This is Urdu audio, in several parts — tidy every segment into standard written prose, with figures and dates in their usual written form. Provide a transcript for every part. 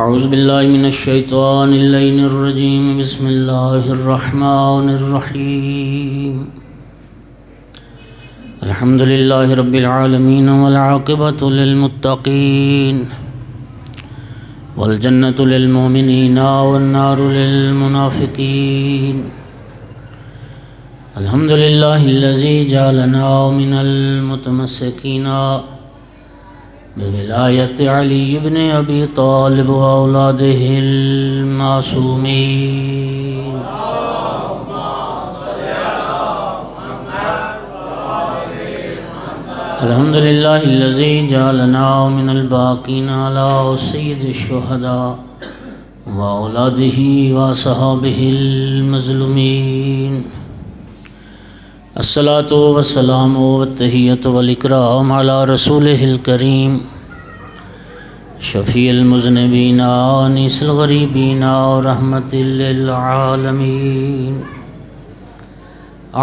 اعوذ باللہ من الشیطان اللعین الرجیم بسم اللہ الرحمن الرحیم الحمدللہ رب العالمین والعاقبۃ للمتقین والجنة للمؤمنین والنار للمنافقین الحمدللہ الذی جعلنا من المتمسکین بولایت علی بن ابی طالب و اولادہ المعصومین الحمدللہ الذی جعلنا من الباقین علی سید الشہداء و اولادہ و صحابہ المظلومین الصلاة والسلام والتحیۃ والاکرام علی رسولہ الکریم شفیع المذنبین انیس الغریبین رحمت للعالمین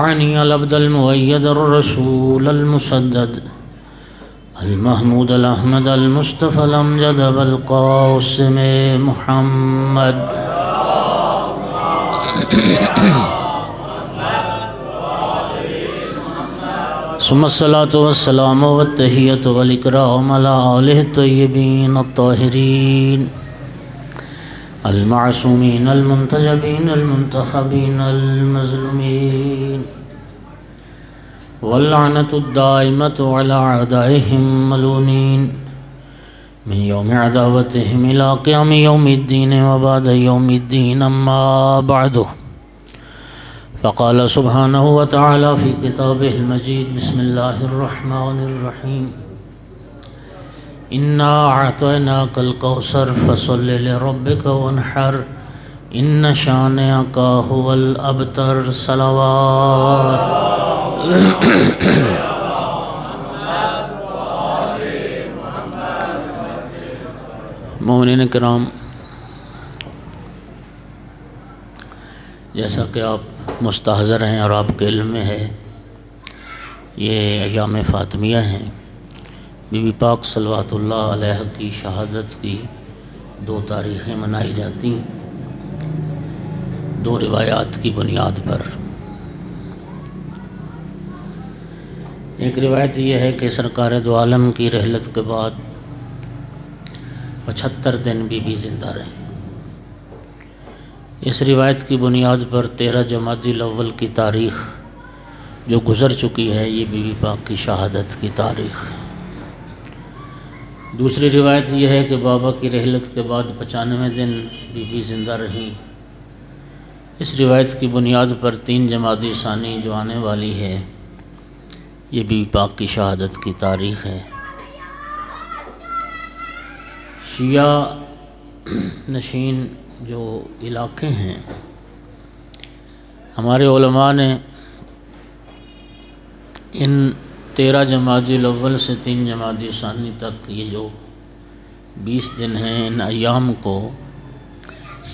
اعنی العبد المؤید الرسول المسدد المحمود الاحمد المصطفى الامجد بالقاسم محمد ثم الصلاة والسلام والتحیۃ والاکرام علی آلہ الطیبین الطاہرین المعصومین المنتجبین المنتخبین المظلومین واللعنۃ الدائمۃ علی اعدائہم ملعونین من یوم عداوتہم الی قیام یوم الدین وبعد یوم الدین اما بعد فقال سبحانہ وتعالی فی کتابہ المجید بسم اللہ الرحمن الرحیم انا اعطیناک الکوثر فصل لربک وانحر ان شانئک هو الابتر صلوات مومنین کرام، جیسا کہ آپ مستحضر ہیں اور آپ کے علم میں ہے، یہ ایام فاطمیہ ہیں۔ بی بی پاک صلوات اللہ علیہ کی شہادت کی 2 تاریخیں منائی جاتی ہیں 2 روایات کی بنیاد پر۔ ایک روایت یہ ہے کہ سرکار دو عالم کی رحلت کے بعد 75 دن بی بی زندہ رہیں۔ اس روایت کی بنیاد پر 13 جمادی الاول کی تاریخ جو گزر چکی ہے، یہ بی بی پاک کی شہادت کی تاریخ۔ دوسری روایت یہ ہے کہ بابا کی رحلت کے بعد 95 دن بی بی زندہ رہیں۔ اس روایت کی بنیاد پر 3 جمادی ثانی جو آنے والی ہے، یہ بی بی پاک کی شہادت کی تاریخ ہے۔ شیعہ نشین جو علاقے ہیں، ہمارے علماء نے ان 13 جمادی الاول سے 3 جمادی ثانی تک یہ جو 20 دن ہیں، ان ایام کو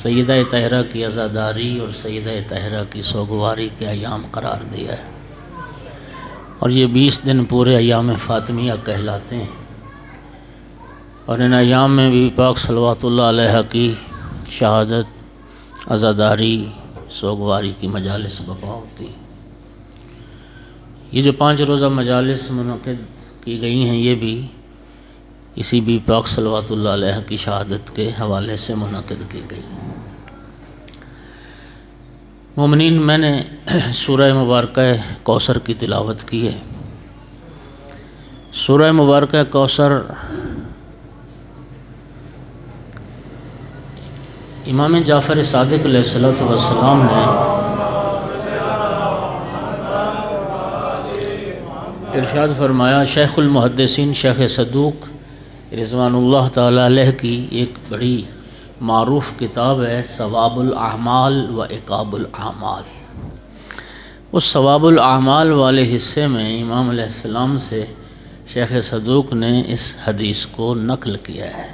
سیدہ طاہرہ کی عزاداری اور سیدہ طاہرہ کی سوگواری کے ایام قرار دیا ہے، اور یہ 20 دن پورے ایام فاطمیہ کہلاتے ہیں۔ اور ان ایام میں بی بی پاک صلوات اللہ علیہ کی شہادت، عزاداری، سوگواری کی مجالس برپا ہوتی۔ یہ جو 5 روزہ مجالس منعقد کی گئی ہیں، یہ بھی اسی بی بی پاک صلوات اللہ علیہ کی شہادت کے حوالے سے منعقد کی گئی۔ مومنین، میں نے سورہ مبارکہ کوثر کی تلاوت کی ہے۔ سورہ مبارکہ کوثر امام جعفر صادق علیہ السلام نے ارشاد فرمایا، شیخ المحدثین شیخ صدوق رضوان اللہ تعالی علیہ کی ایک بڑی معروف کتاب ہے ثواب الاعمال و عقاب الاعمال۔ اس ثواب الاعمال والے حصے میں امام علیہ السلام سے شیخ صدوق نے اس حدیث کو نقل کیا ہے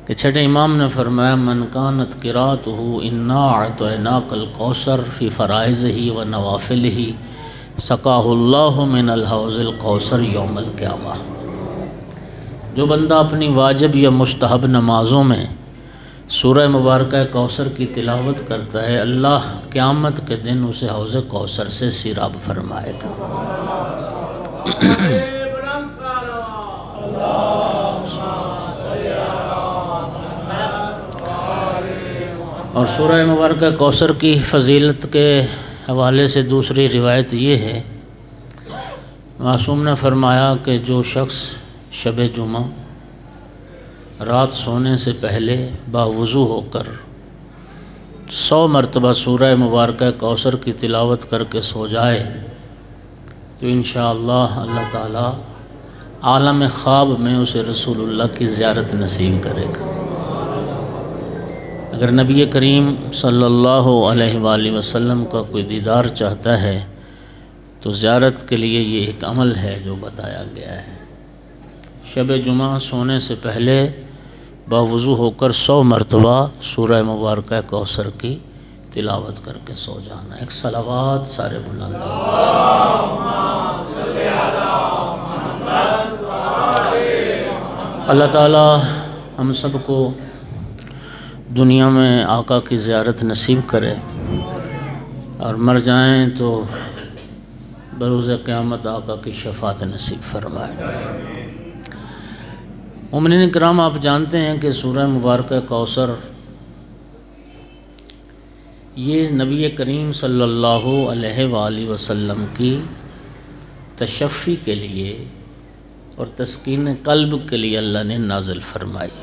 کہ چھٹے امام نے فرمایا، من کانت قراءتہ انا اعطیناک الکوثر فی فرائضہ و نوافلہ سقاہ اللہ من الحوض الکوثر یوم القیامہ۔ جو بندہ اپنی واجب یا مستحب نمازوں میں سورہ مبارکہ کوثر کی تلاوت کرتا ہے، اللہ قیامت کے دن اسے حوض کوثر سے سیراب فرمائے گا۔ اور سورہ مبارکہ کوثر کی فضیلت کے حوالے سے دوسری روایت یہ ہے، معصوم نے فرمایا کہ جو شخص شب جمعہ رات سونے سے پہلے باوضو ہو کر 100 مرتبہ سورہ مبارکہ کوثر کی تلاوت کر کے سو جائے تو انشاءاللہ اللہ تعالیٰ عالم خواب میں اسے رسول اللہ کی زیارت نصیب کرے گا۔ اگر نبی کریم صلی اللہ علیہ وآلہ وسلم کا کوئی دیدار چاہتا ہے تو زیارت کے لیے یہ ایک عمل ہے جو بتایا گیا ہے۔ شب جمعہ سونے سے پہلے باوضو ہو کر 100 مرتبہ سورہ مبارکہ کوثر کی تلاوت کر کے سو جانا۔ ایک صلوات سارے بلند اللہ تعالیٰ ہم سب کو دنیا میں آقا کی زیارت نصیب کرے اور مر جائیں تو بروز قیامت آقا کی شفاعت نصیب فرمائے۔ مومنین کرام، آپ جانتے ہیں کہ سورہ مبارکہ کوثر یہ نبی کریم صلی اللہ علیہ وآلہ وسلم کی تشفی کے لیے اور تسکین قلب کے لیے اللہ نے نازل فرمائی۔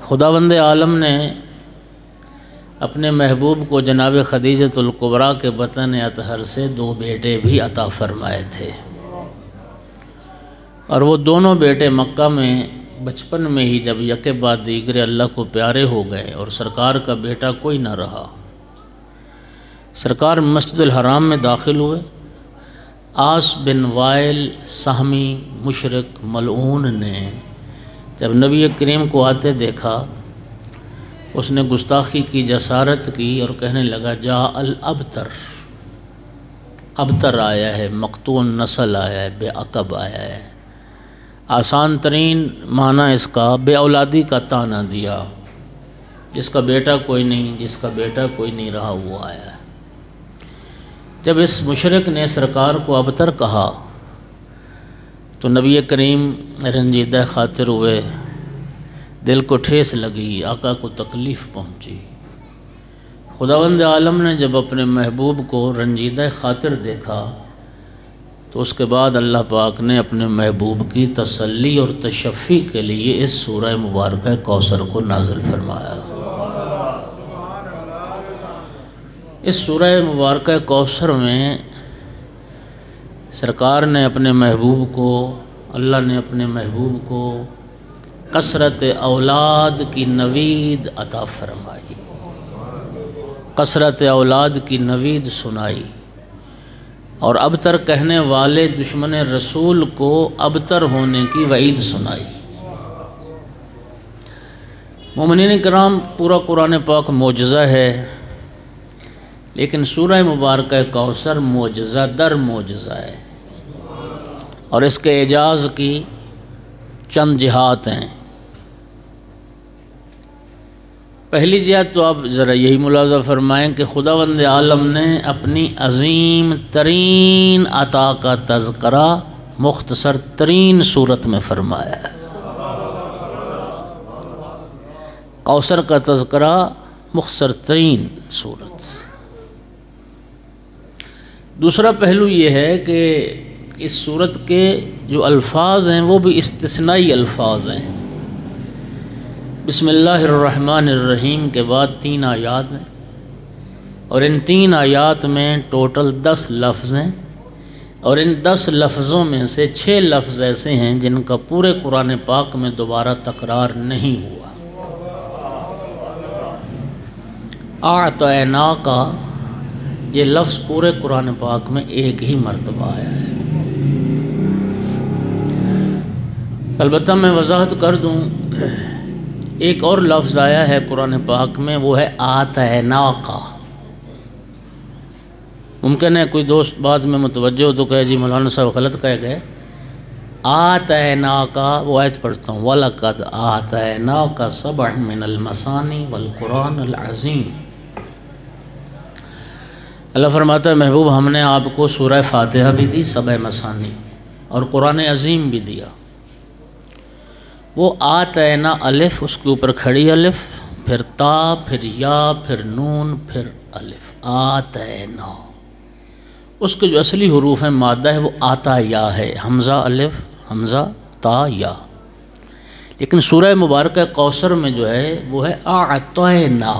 خداوند عالم نے اپنے محبوب کو جناب خدیجۃ الکبریٰ کے بطن اطہر سے 2 بیٹے بھی عطا فرمائے تھے، اور وہ دونوں بیٹے مکہ میں بچپن میں ہی جب یکے بعد دیگرے اللہ کو پیارے ہو گئے اور سرکار کا بیٹا کوئی نہ رہا، سرکار مسجد الحرام میں داخل ہوئے۔ عاص بن وائل سہمی مشرک ملعون نے جب نبی کریم کو آتے دیکھا، اس نے گستاخی کی، جسارت کی اور کہنے لگا جاء الابتر، ابتر آیا ہے، مقطوع نسل آیا ہے، بے عقب آیا ہے۔ آسان ترین معنی اس کا بے اولادی کا طعنہ دیا، جس کا بیٹا کوئی نہیں، جس کا بیٹا کوئی نہیں رہا وہ آیا ہے۔ جب اس مشرک نے سرکار کو ابتر کہا تو نبی کریم رنجیدہ خاطر ہوئے، دل کو ٹھیس لگی، آقا کو تکلیف پہنچی۔ خداوند عالم نے جب اپنے محبوب کو رنجیدہ خاطر دیکھا تو اس کے بعد اللہ پاک نے اپنے محبوب کی تسلی اور تشفی کے لیے اس سورہ مبارکہ کوثر کو نازل فرمایا۔ اس سورہ مبارکہ کوثر میں سرکار نے اپنے محبوب کو، اللہ نے اپنے محبوب کو کثرت اولاد کی نوید عطا فرمائی، کثرت اولاد کی نوید سنائی، اور ابتر کہنے والے دشمن رسول کو ابتر ہونے کی وعید سنائی۔ مومنین کرام، پورا قرآن پاک معجزہ ہے، لیکن سورہ مبارکہ کوثر معجزہ در معجزہ ہے، اور اس کے اعجاز کی چند جہات ہیں۔ پہلی جہت تو آپ ذرا یہی ملاحظہ فرمائیں کہ خداوند عالم نے اپنی عظیم ترین عطا کا تذکرہ مختصر ترین صورت میں فرمایا ہے۔ کوثر کا تذکرہ مختصر ترین صورت۔ دوسرا پہلو یہ ہے کہ اس صورت کے جو الفاظ ہیں وہ بھی استثنائی الفاظ ہیں۔ بسم اللہ الرحمن الرحیم کے بعد 3 آیات ہیں، اور ان 3 آیات میں ٹوٹل 10 لفظ ہیں، اور ان 10 لفظوں میں سے 6 لفظ ایسے ہیں جن کا پورے قرآن پاک میں دوبارہ تکرار نہیں ہوا۔ اعطیناک یہ لفظ پورے قرآن پاک میں ایک ہی مرتبہ آیا ہے۔ البتہ میں وضاحت کر دوں، ایک اور لفظ آیا ہے قرآن پاک میں، وہ ہے آتیناک۔ ممکن ہے کوئی دوست بعد میں متوجہ ہو تو کہے جی مولانا صاحب غلط کہہ گئے، آتیناکا، وہ آیت پڑھتا ہوں، وَلَقَدْ آتَيْنَاكَ سَبْعًا مِّنَ الْمَثَانِي وَالْقُرْآنِ الْعَظِيمِ۔ اللہ فرماتا ہے محبوب ہم نے آپ کو سورہ فاتحہ بھی دی، 7 مثانی، اور قرآن عظیم بھی دیا۔ وہ آتینا الف، اس کے اوپر کھڑی الف، پھر تا، پھر یا، پھر نون، پھر الف، آتینا۔ اس کے جو اصلی حروف ہیں مادہ ہے وہ آتا یا ہے، حمزہ الف، حمزہ تا یا۔ لیکن سورہ مبارکہ کوثر میں جو ہے وہ ہے اعطینا،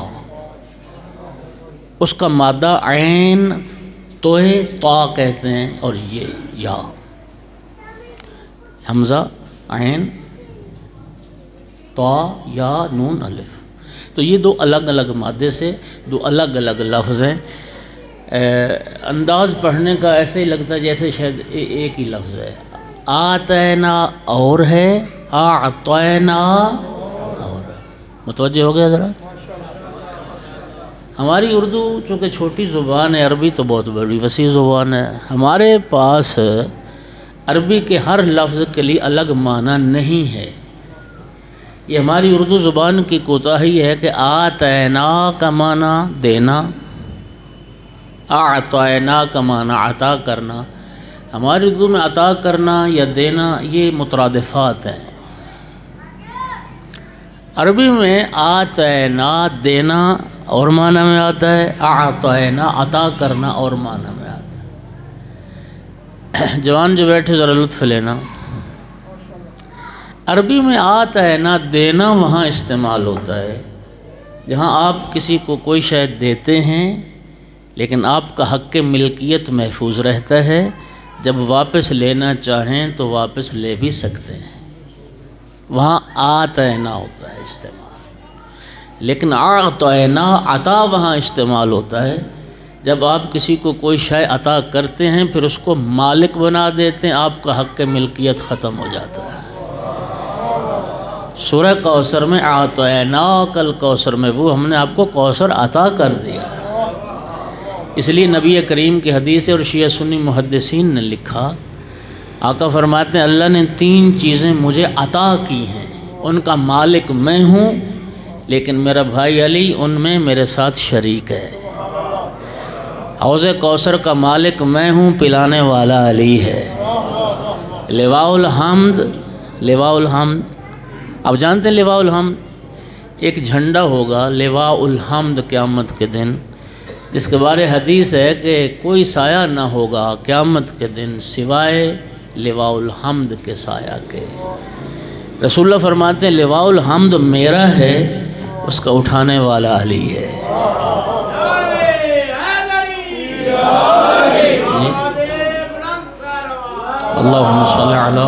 اس کا مادہ عین توئے تا کہتے ہیں، اور یہ یا، حمزہ عین تا یا نون الف۔ تو یہ دو الگ الگ مادے سے دو الگ الگ لفظ ہیں۔ انداز پڑھنے کا ایسے ہی لگتا ہے جیسے شاید ایک ہی لفظ ہے۔ آتینا اور ہے، اعطینا اور ہے۔ متوجہ ہو گیا ذرا؟ ہماری اردو چونکہ چھوٹی زبان ہے، عربی تو بہت بڑی وسیع زبان ہے، ہمارے پاس عربی کے ہر لفظ کے لیے الگ معنی نہیں ہے۔ یہ ہماری اردو زبان کی کوتاہی ہے کہ آتینا کا معنی دینا، اعطینا کا معنی عطا کرنا۔ ہماری اردو میں عطا کرنا یا دینا یہ مترادفات ہیں۔ عربی میں آتینا دینا اور معنی میں آتا ہے، اعطینا عطا کرنا اور معنی میں آتا ہے۔ جوان جو بیٹھے ذرا لطف لینا، عربی میں آتینا دینا وہاں استعمال ہوتا ہے جہاں آپ کسی کو کوئی شے دیتے ہیں لیکن آپ کا حق ملکیت محفوظ رہتا ہے، جب واپس لینا چاہیں تو واپس لے بھی سکتے ہیں، وہاں آتینا ہوتا ہے استعمال۔ لیکن اعطینا عطا وہاں استعمال ہوتا ہے جب آپ کسی کو کوئی شے عطا کرتے ہیں پھر اس کو مالک بنا دیتے ہیں، آپ کا حق ملکیت ختم ہو جاتا ہے۔ سورہ کوثر میں اعطیناک الکوثر میں وہ ہم نے آپ کو کوثر عطا کر دیا ہے۔ اس لیے نبی کریم کی حدیث اور شیعہ سنی محدثین نے لکھا، آقا فرماتے ہیں اللہ نے 3 چیزیں مجھے عطا کی ہیں، ان کا مالک میں ہوں لیکن میرا بھائی علی ان میں میرے ساتھ شریک ہے۔ حوض کوثر کا مالک میں ہوں، پلانے والا علی ہے۔ لواء الحمد، لواء الحمد، اب جانتے ہیں لواء الحمد ایک جھنڈا ہوگا، لواء الحمد قیامت کے دن، جس کے بارے حدیث ہے کہ کوئی سایہ نہ ہوگا قیامت کے دن سوائے لواء الحمد کے سایہ کے۔ رسول اللہ فرماتے ہیں لواء الحمد میرا ہے، اس کا اٹھانے والا علی ہے۔ اللہم صلی علی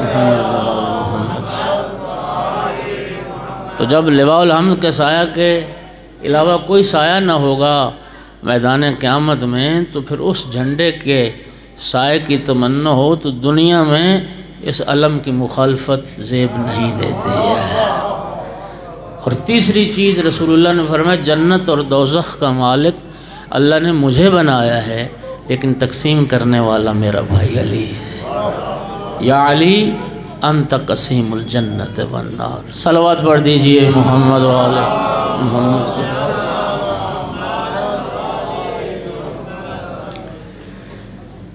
محمد۔ تو جب لواء الحمد کے سایہ کے علاوہ کوئی سایہ نہ ہوگا میدان قیامت میں، تو پھر اس جھنڈے کے سائے کی تمنا ہو تو دنیا میں اس علم کی مخالفت زیب نہیں دیتی ہے۔ اور تیسری چیز رسول اللہ نے فرمایا جنت اور دوزخ کا مالک اللہ نے مجھے بنایا ہے لیکن تقسیم کرنے والا میرا بھائی علی ہے۔ یا علی انت قسیم الجنت والنار۔ صلوات پڑھ دیجئے محمد والے محمد کو۔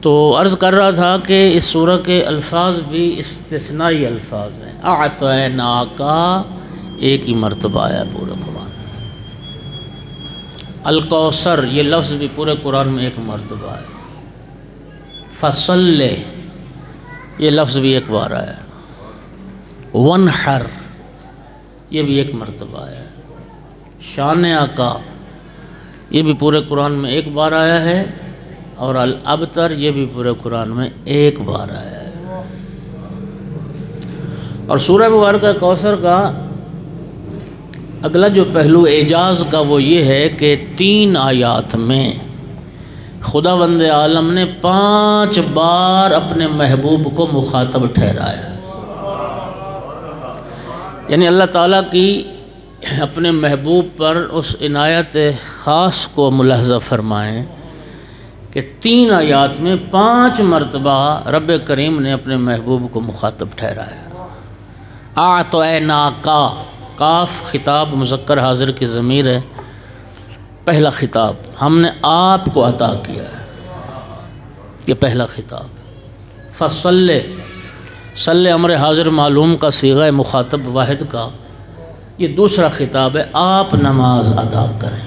تو عرض کر رہا تھا کہ اس سورہ کے الفاظ بھی استثنائی الفاظ ہیں۔ اعطیناکا ایک ہی مرتبہ آیا پورے قرآن۔ الکوثر یہ لفظ بھی پورے قرآن میں ایک مرتبہ ہے۔ فصل یہ لفظ بھی ایک بار آیا۔ ونحر یہ بھی ایک مرتبہ آیا ہے۔ شان آقا یہ بھی پورے قرآن میں ایک بار آیا ہے، اور الابتر یہ بھی پورے قرآن میں ایک بار آیا ہے۔ اور سورہ مبارکہ کوثر کا اگلا جو پہلو اعجاز کا وہ یہ ہے کہ 3 آیات میں خداوند عالم نے 5 بار اپنے محبوب کو مخاطب ٹھہرایا۔ یعنی اللہ تعالیٰ کی اپنے محبوب پر اس عنایت خاص کو ملاحظہ فرمائیں کہ 3 آیات میں 5 مرتبہ رب کریم نے اپنے محبوب کو مخاطب ٹھہرایا۔ اعطیناک، کاف خطاب مذکر حاضر کی ضمیر ہے، پہلا خطاب ہم نے آپ کو عطا کیا ہے، یہ پہلا خطاب۔ فصل، صلی امر حاضر معلوم کا صیغہ مخاطب واحد کا، یہ دوسرا خطاب ہے، آپ نماز ادا کریں۔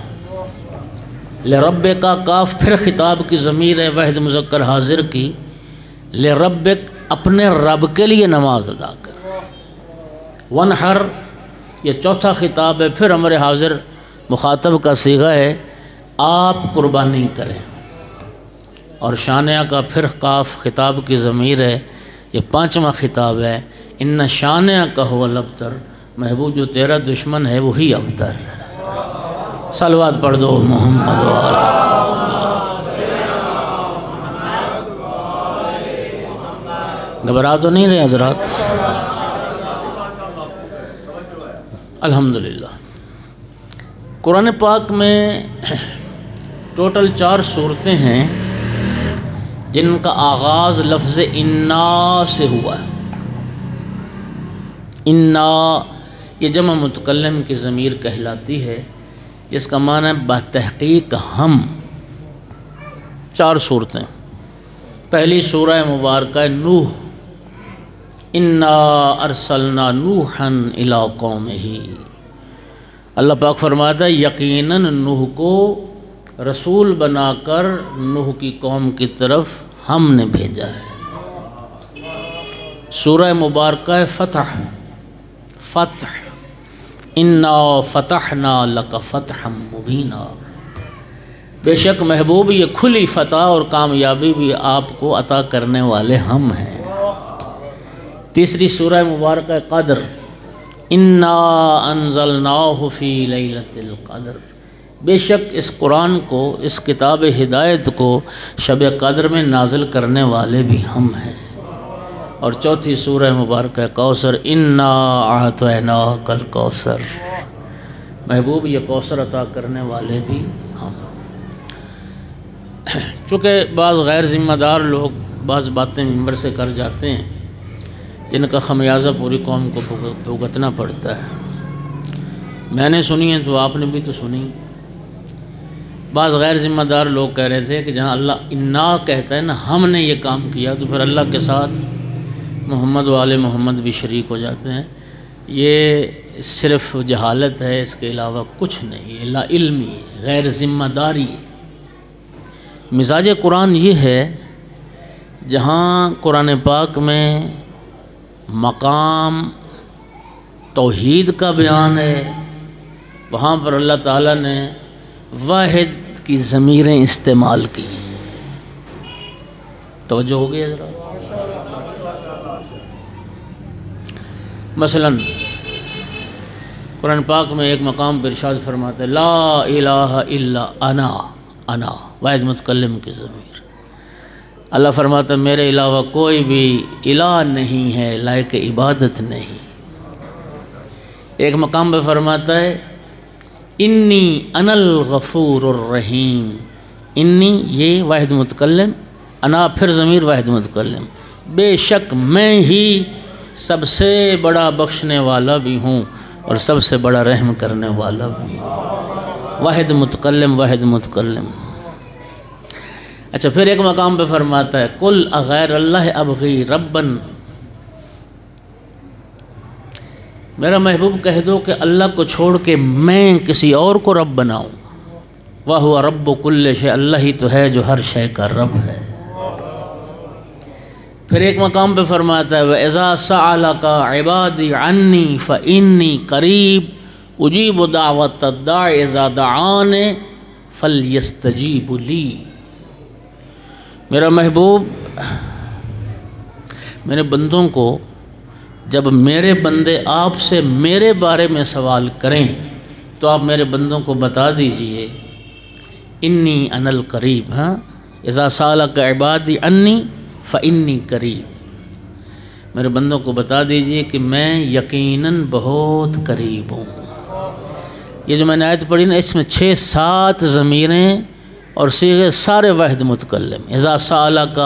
لربک، کاف پھر خطاب کی ضمیر ہے واحد مذکر حاضر کی، لربک اپنے رب کے لیے نماز ادا کریں۔ ونحر، یہ چوتھا خطاب ہے، پھر امر حاضر مخاطب کا صیغہ ہے، آپ قربانی کریں۔ اور شانیہ کا پھر کاف خطاب کی ضمیر ہے، یہ 5واں خطاب ہے، ان شانیہ کا هو الابتر، محبوب جو تیرا دشمن ہے وہی ابتر ہے۔ صلوات پڑھ دو محمد والا۔ گھبرا تو نہیں رہے حضرات؟ الحمدللہ۔ قرآن پاک میں ٹوٹل 4 صورتیں ہیں جن کا آغاز لفظ انا سے ہوا ہے۔ انا یہ جمع متکلم کی ضمیر کہلاتی ہے، جس کا معنی ہے بتحقیق ہم۔ 4 صورتیں۔ پہلی سورہ مبارکہ نوح، انا ارسلنا نوحا الی قومہ، اللہ پاک فرماتا ہے یقیناً نوح کو رسول بنا کر نوح کی قوم کی طرف ہم نے بھیجا ہے۔ سورہ مبارکہ فتح، فتح، انا فتحنا لک فتحا مبینا، بے شک محبوب یہ کھلی فتح اور کامیابی بھی آپ کو عطا کرنے والے ہم ہیں۔ تیسری سورہ مبارکہ قدر، انا انزلناہ فی لیلۃ القدر، بے شک اس قرآن کو، اس کتاب ہدایت کو شب قدر میں نازل کرنے والے بھی ہم ہیں۔ اور چوتھی سورہ مبارکہ کوثر، انا اعطیناک الکوثر، محبوب یہ کوثر عطا کرنے والے بھی ہم۔ چونکہ بعض غیر ذمہ دار لوگ بعض باتیں منبر سے کر جاتے ہیں جن کا خمیازہ پوری قوم کو بھگتنا پڑتا ہے۔ میں نے سنی ہے تو آپ نے بھی تو سنی۔ بعض غیر ذمہ دار لوگ کہہ رہے تھے کہ جہاں اللہ انا کہتا ہے نا ہم نے یہ کام کیا، تو پھر اللہ کے ساتھ محمد و آل محمد بھی شریک ہو جاتے ہیں۔ یہ صرف جہالت ہے، اس کے علاوہ کچھ نہیں، لا علمی، غیر ذمہ داری۔ مزاج قرآن یہ ہے جہاں قرآن پاک میں مقام توحید کا بیان ہے، وہاں پر اللہ تعالیٰ نے واحد کی ضمیریں استعمال کی۔ توجہ ہو گئی ذرا؟ مثلا قرآن پاک میں ایک مقام پر ارشاد فرماتے لا الہ الا انا، انا واحد متکلم کی ضمیر۔ اللہ فرماتا ہے میرے علاوہ کوئی بھی الہ نہیں ہے، لائق عبادت نہیں۔ ایک مقام پہ فرماتا ہے انی انا الغفور الرحیم، انی یہ واحد متکلم، انا پھر ضمیر واحد متکلم، بے شک میں ہی سب سے بڑا بخشنے والا بھی ہوں اور سب سے بڑا رحم کرنے والا بھی ہوں۔ واحد متکلم، واحد متکلم۔ اچھا پھر ایک مقام پہ فرماتا ہے قل اغیر اللہ ابغی ربن، میرا محبوب کہہ دو کہ اللہ کو چھوڑ کے میں کسی اور کو رب بناؤں، وَهُوَ رَبُّ كُلِّ شَيْءٍ، اللہ ہی تو ہے جو ہر شے کا رب ہے۔ پھر ایک مقام پہ فرماتا ہے وَإِذَا سَأَلَكَ عِبَادِي عَنِّي فَإِنِّي قَرِيبٌ أُجِيبُ دَعْوَةَ الدَّاعِ إِذَا دَعَانِ فَلْيَسْتَجِيبُوا لِي، میرا محبوب میرے بندوں کو جب میرے بندے آپ سے میرے بارے میں سوال کریں تو آپ میرے بندوں کو بتا دیجئے انی انا القریب، ہاں اذا سالک عبادی انی فانی قریب، میرے بندوں کو بتا دیجئے کہ میں یقیناً بہت قریب ہوں۔ یہ جو میں نے آیت پڑھی نا اس میں 6-7 ضمیریں اور صیغے سارے واحد متکلم، اذا سالک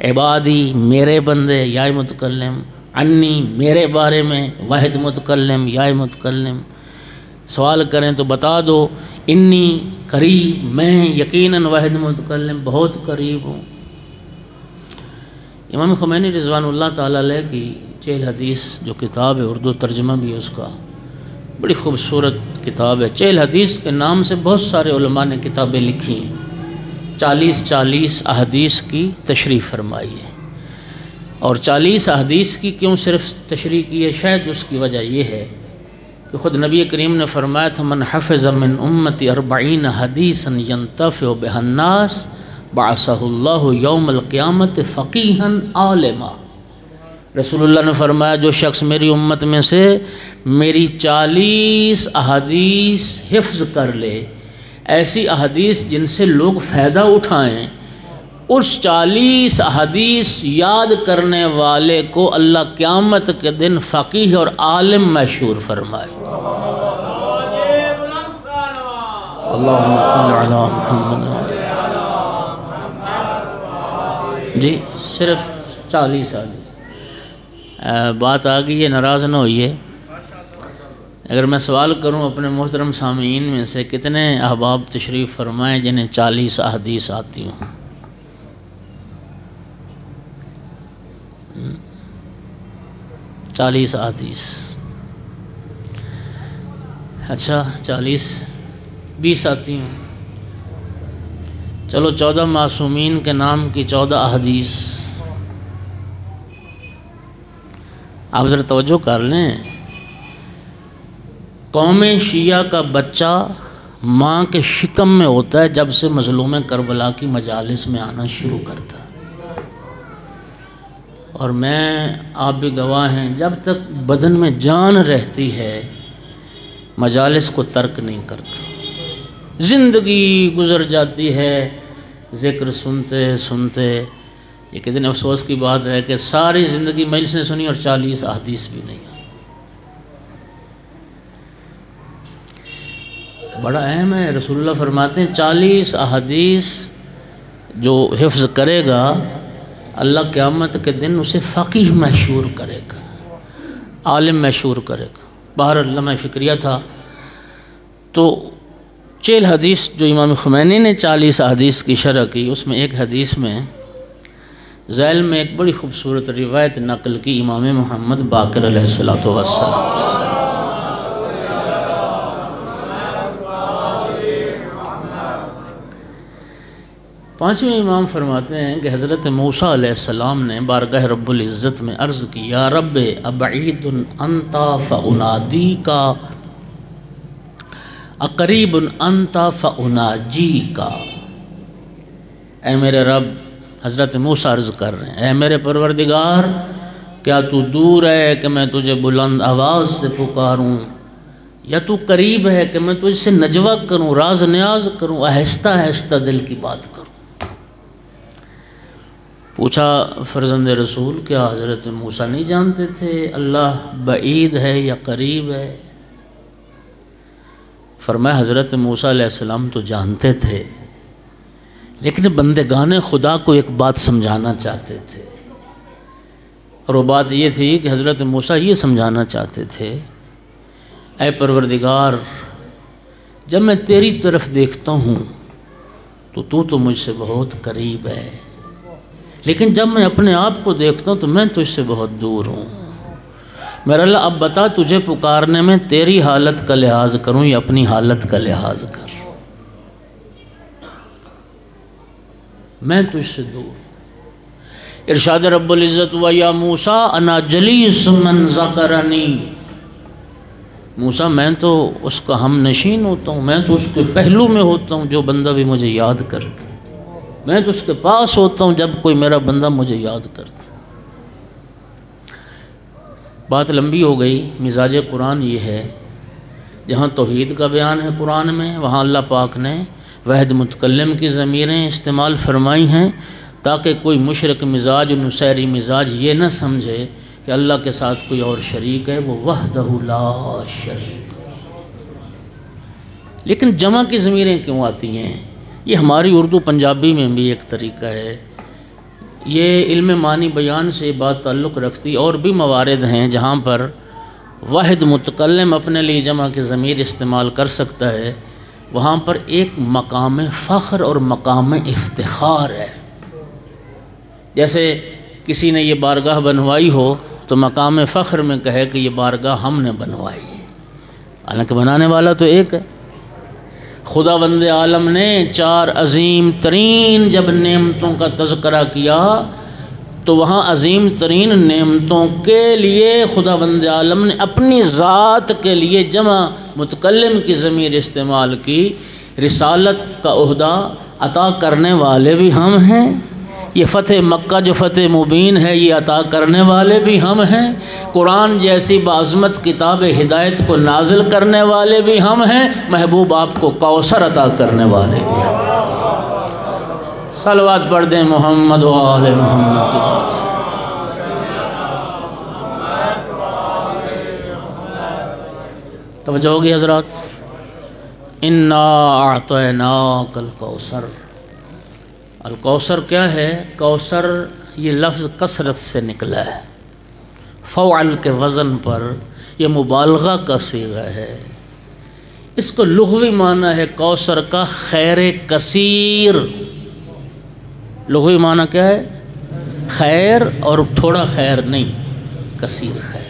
عبادی میرے بندے یا متکلم، انی میرے بارے میں واحد متکلم یا متکلم، سوال کریں تو بتا دو انی قریب، میں یقیناً واحد متکلم بہت قریب ہوں۔ امام خمینی رضوان اللہ تعالیٰ علیہ کی چہل حدیث جو کتاب ہے، اردو ترجمہ بھی اس کا، بڑی خوبصورت کتاب ہے۔ چہل حدیث کے نام سے بہت سارے علماء نے کتابیں لکھی ہیں، 40 احادیث کی تشریح فرمائی ہے۔ اور 40 احادیث کی کیوں صرف تشریح کی ہے؟ شاید اس کی وجہ یہ ہے کہ خود نبی کریم نے فرمایا تھا من حفظ من امتی 40 حدیثا ینتفع بها الناس بعثہ اللہ یوم القیامت فقیہا عالما۔ رسول اللہ نے فرمایا جو شخص میری امت میں سے میری 40 احادیث حفظ کر لے، ایسی احادیث جن سے لوگ فائدہ اٹھائیں، اس 40 احادیث یاد کرنے والے کو اللہ قیامت کے دن فقیہ اور عالم مشہور فرمائے۔ اللہم صلی علی محمد۔ جی صرف 40 احادیث۔ بات آ گئی ہے، ناراض نہ ہوئیے اگر میں سوال کروں اپنے محترم سامعین میں سے کتنے احباب تشریف فرمائیں جنہیں 40 احادیث آتی ہوں؟ 40 احادیث، اچھا 20 آتی ہوں، چلو 14 معصومین کے نام کی 14 احادیث۔ آپ ذرا توجہ کر لیں، قوم شیعہ کا بچہ ماں کے شکم میں ہوتا ہے جب سے مظلوم کربلا کی مجالس میں آنا شروع کرتا ہے، اور میں آپ بھی گواہ ہیں جب تک بدن میں جان رہتی ہے مجالس کو ترک نہیں کرتا۔ زندگی گزر جاتی ہے ذکر سنتے سنتے، یہ کتنے افسوس کی بات ہے کہ ساری زندگی مجلسیں سنی اور 40 احادیث بھی نہیں۔ بڑا اہم ہے، رسول اللہ فرماتے ہیں 40 احادیث جو حفظ کرے گا اللہ قیامت کے دن اسے فقیہ مشہور کرے گا، عالم مشہور کرے گا۔ باہر اللہ میں فکریہ تھا تو 40 حدیث جو امام خمینی نے 40 احادیث کی شرح کی، اس میں ایک حدیث میں ذیل میں ایک بڑی خوبصورت روایت نقل کی امام محمد باقر علیہ السلام۔ پانچویں امام فرماتے ہیں کہ حضرت موسیٰ علیہ السلام نے بارگاہ رب العزت میں عرض کی یا رب ابعید انت فانادیکا اقریب انت فاناجیکا۔ اے میرے رب، حضرت موسیٰ عرض کر رہے ہیں اے میرے پروردگار، کیا تو دور ہے کہ میں تجھے بلند آواز سے پکاروں، یا تو قریب ہے کہ میں تجھ سے نجوہ کروں، راز نیاز کروں، آہستہ آہستہ دل کی بات کروں؟ پوچھا فرزند رسول کیا حضرت موسیٰ نہیں جانتے تھے اللہ بعید ہے یا قریب ہے؟ فرمایا حضرت موسیٰ علیہ السلام تو جانتے تھے، لیکن بندگان خدا کو ایک بات سمجھانا چاہتے تھے، اور وہ بات یہ تھی کہ حضرت موسیٰ یہ سمجھانا چاہتے تھے اے پروردگار، جب میں تیری طرف دیکھتا ہوں تو مجھ سے بہت قریب ہے، لیکن جب میں اپنے آپ کو دیکھتا ہوں تو میں تجھ سے بہت دور ہوں۔ میرا اللہ اب بتا تجھے پکارنے میں تیری حالت کا لحاظ کروں یا اپنی حالت کا لحاظ کر؟ میں تجھ سے دور۔ ارشاد رب العزت و یا موسیٰ انا جلیس من ذکرنی، موسیٰ میں تو اس کا ہم نشین ہوتا ہوں، میں تو اس کے پہلو میں ہوتا ہوں جو بندہ بھی مجھے یاد کرتا، میں تو اس کے پاس ہوتا ہوں جب کوئی میرا بندہ مجھے یاد کرتا۔ بات لمبی ہو گئی، مزاج قرآن یہ ہے جہاں توحید کا بیان ہے قرآن میں، وہاں اللہ پاک نے واحد متکلم کی ضمیریں استعمال فرمائی ہیں تاکہ کوئی مشرک مزاج نصیری مزاج یہ نہ سمجھے کہ اللہ کے ساتھ کوئی اور شریک ہے، وہ وحدہ لا شریک۔ لیکن جمع کی ضمیریں کیوں آتی ہیں؟ یہ ہماری اردو پنجابی میں بھی ایک طریقہ ہے، یہ علم معنی بیان سے بات تعلق رکھتی، اور بھی موارد ہیں جہاں پر واحد متکلم اپنے لیے جمع کے ضمیر استعمال کر سکتا ہے، وہاں پر ایک مقام فخر اور مقام افتخار ہے۔ جیسے کسی نے یہ بارگاہ بنوائی ہو تو مقام فخر میں کہے کہ یہ بارگاہ ہم نے بنوائی ہے، حالانکہ بنانے والا تو ایک ہے۔ خداوند عالم نے 4 عظیم ترین جب نعمتوں کا تذکرہ کیا تو وہاں عظیم ترین نعمتوں کے لیے خداوند عالم نے اپنی ذات کے لیے جمع متکلم کی ضمیر استعمال کی۔ رسالت کا عہدہ عطا کرنے والے بھی ہم ہیں، یہ فتح مکہ جو فتح مبین ہے یہ عطا کرنے والے بھی ہم ہیں، قرآن جیسی بعظمت کتاب ہدایت کو نازل کرنے والے بھی ہم ہیں، محبوب آپ کو کوثر عطا کرنے والے بھی ہیں۔ صلوات پڑھ دیں محمد و آل محمد کے ساتھ۔ توجہ ہوگی حضرات۔ انا اعطیناک الکوثر۔ الکوثر کیا ہے؟ کوثر یہ لفظ کثرت سے نکلا ہے، فعل کے وزن پر، یہ مبالغہ کا صیغہ ہے۔ اس کو لغوی معنی ہے کوثر کا خیر کثیر۔ لغوی معنی کیا ہے؟ خیر، اور تھوڑا خیر نہیں، کثیر خیر۔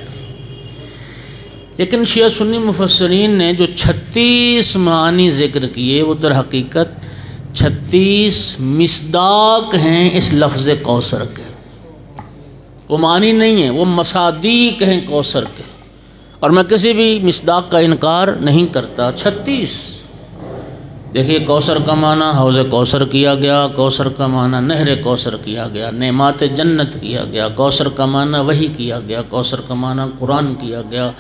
لیکن شیعہ سنی مفسرین نے جو 36 معنی ذکر کیے وہ در حقیقت 36 مصداق ہیں اس لفظ کوثر کے، وہ معنی نہیں ہیں، وہ مصادیق ہیں کوثر کے، اور میں کسی بھی مصداق کا انکار نہیں کرتا۔ 36 دیکھیے، کوثر کا معنی حوض کوثر کیا گیا، کوثر کا معنی نہر کوثر کیا گیا، نعمات جنت کیا گیا، کوثر کا معنی وحی کیا گیا، کوثر کا معنی قرآن کیا گیا،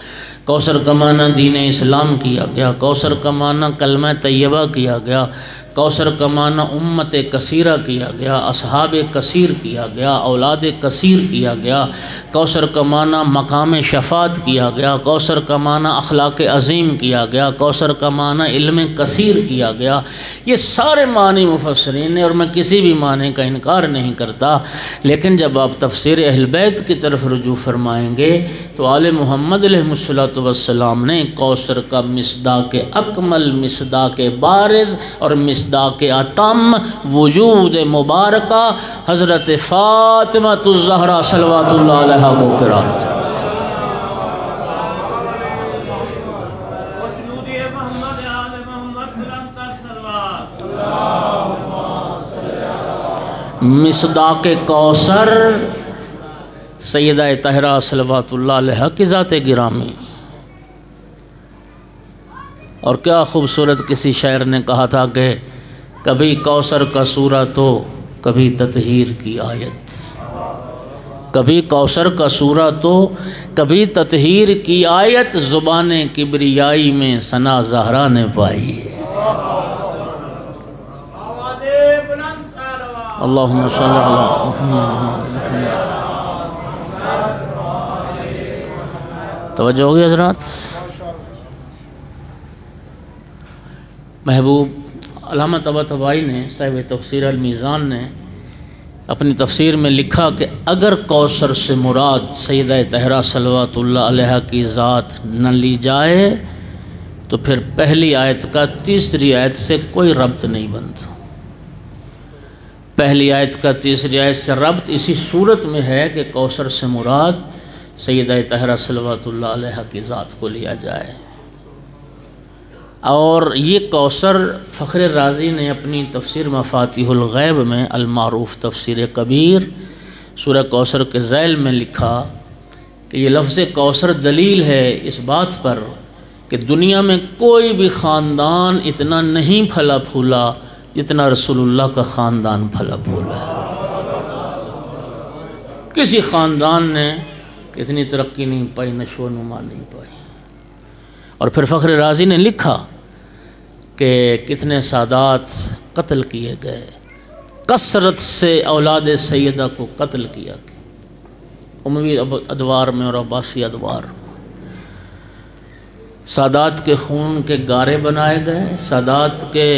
کوثر کا معنی دین اسلام کیا گیا، کوثر کا معنی کلمہ طیبہ کیا گیا، کوثر کا معنی امت کثیرہ کیا گیا، اصحاب کثیر کیا گیا، اولاد کثیر کیا گیا، کوثر کا معنی مقام شفاعت کیا گیا، کوثر کا معنی اخلاق عظیم کیا گیا، کوثر کا معنی علم کثیر کیا گیا۔ یہ سارے معنی مفسرین نے، اور میں کسی بھی معنی کا انکار نہیں کرتا، لیکن جب آپ تفسیر اہل بیت کی طرف رجوع فرمائیں گے تو آل محمد علیہ السلام نے کوثر کا مصداق اکمل، مصداق بارز اور مصداق اتم وجود مبارکہ حضرت فاطمہ الزہرا صلوات اللہ علیہا کو قرار۔ مصداق کوثر سیدہ طاہرہ صلوات اللہ علیہا کی ذات گرامی۔ اور کیا خوبصورت کسی شاعر نے کہا تھا کہ کبھی کوثر کا سورہ تو کبھی تطہیر کی آیت، کبھی کوثر کا سورہ تو کبھی تطہیر کی آیت، زبان کبریائی میں ثنا زہرا نے پائی ہے۔ اللہم صلی علی محمد۔ توجہ ہوگی حضرات۔ محبوب علامہ طباطبائی نے، صاحب تفسیر المیزان نے اپنی تفسیر میں لکھا کہ اگر کوثر سے مراد سیدہ طاہرہ صلوات اللہ علیہا کی ذات نہ لی جائے تو پھر پہلی آیت کا تیسری آیت سے کوئی ربط نہیں بنتا۔ پہلی آیت کا تیسری آیت سے ربط اسی صورت میں ہے کہ کوثر سے مراد سیدہ طاہرہ صلوات اللہ علیہا کی ذات کو لیا جائے۔ اور یہ کوثر فخر رازی نے اپنی تفسیر مفاتیح الغیب میں المعروف تفسیر کبیر سورہ کوثر کے ذیل میں لکھا کہ یہ لفظ کوثر دلیل ہے اس بات پر کہ دنیا میں کوئی بھی خاندان اتنا نہیں پھلا پھولا جتنا رسول اللہ کا خاندان پھلا پھولا ہے۔ کسی خاندان نے اتنی ترقی نہیں پائی، نشو و نما نہیں پائی۔ اور پھر فخر رازی نے لکھا کہ کتنے سادات قتل کیے گئے، کثرت سے اولاد سیدہ کو قتل کیا گیا، اموی ادوار میں اور عباسی ادوار۔ سادات کے خون کے گارے بنائے گئے، سادات کے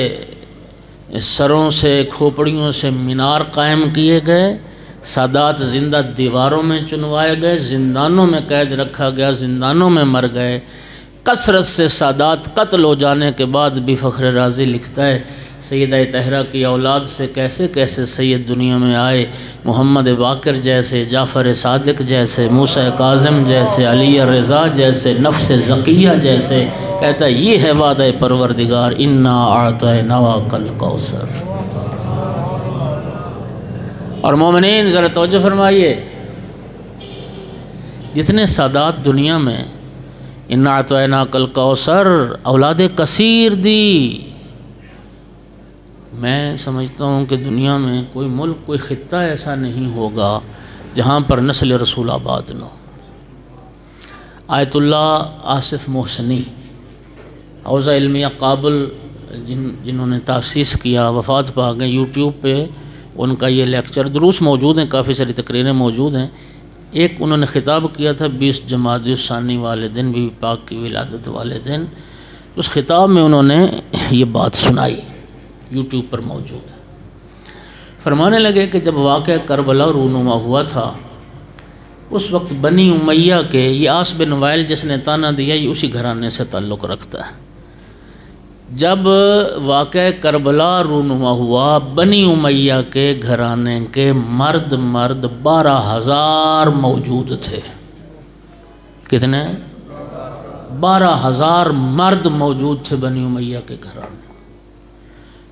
سروں سے کھوپڑیوں سے مینار قائم کیے گئے، سادات زندہ دیواروں میں چنوائے گئے، زندانوں میں قید رکھا گیا، زندانوں میں مر گئے۔ کثرت سے سادات قتل ہو جانے کے بعد بھی فخر رازی لکھتا ہے سیدہ طاہرہ کی اولاد سے کیسے کیسے سید دنیا میں آئے، محمد باقر جیسے، جعفر صادق جیسے، موسیٰ کاظم جیسے، علی رضا جیسے، نفس زکیہ جیسے۔ کہتا ہے یہ ہے وعدہ پروردگار، انا اعطیناک الکوثر۔ اور مومنین ذرا توجہ فرمائیے، جتنے سادات دنیا میں انا اعطیناک الکوثر اولاد کثیر دی، میں سمجھتا ہوں کہ دنیا میں کوئی ملک کوئی خطہ ایسا نہیں ہوگا جہاں پر نسل رسول آباد نہ ہو۔ آیت اللہ آصف محسنی حوزہ علمیہ قابل جنہوں نے تاسیس کیا، وفات پا گئے، یوٹیوب پہ ان کا یہ لیکچر دروس موجود ہیں، کافی ساری تقریریں موجود ہیں۔ ایک انہوں نے خطاب کیا تھا 20 جمادی الثانی والے دن، بی بی پاک کی ولادت والے دن۔ اس خطاب میں انہوں نے یہ بات سنائی، یوٹیوب پر موجود ہے۔ فرمانے لگے کہ جب واقعہ کربلا رونما ہوا تھا، اس وقت بنی امیہ کے، یہ عاص بن وائل جس نے تانا دیا یہ اسی گھرانے سے تعلق رکھتا ہے۔ جب واقعہ کربلا رونما ہوا، بنی امیہ کے گھرانے کے مرد 12,000 موجود تھے۔ کتنے؟ 12,000 مرد موجود تھے بنی امیہ کے گھرانے۔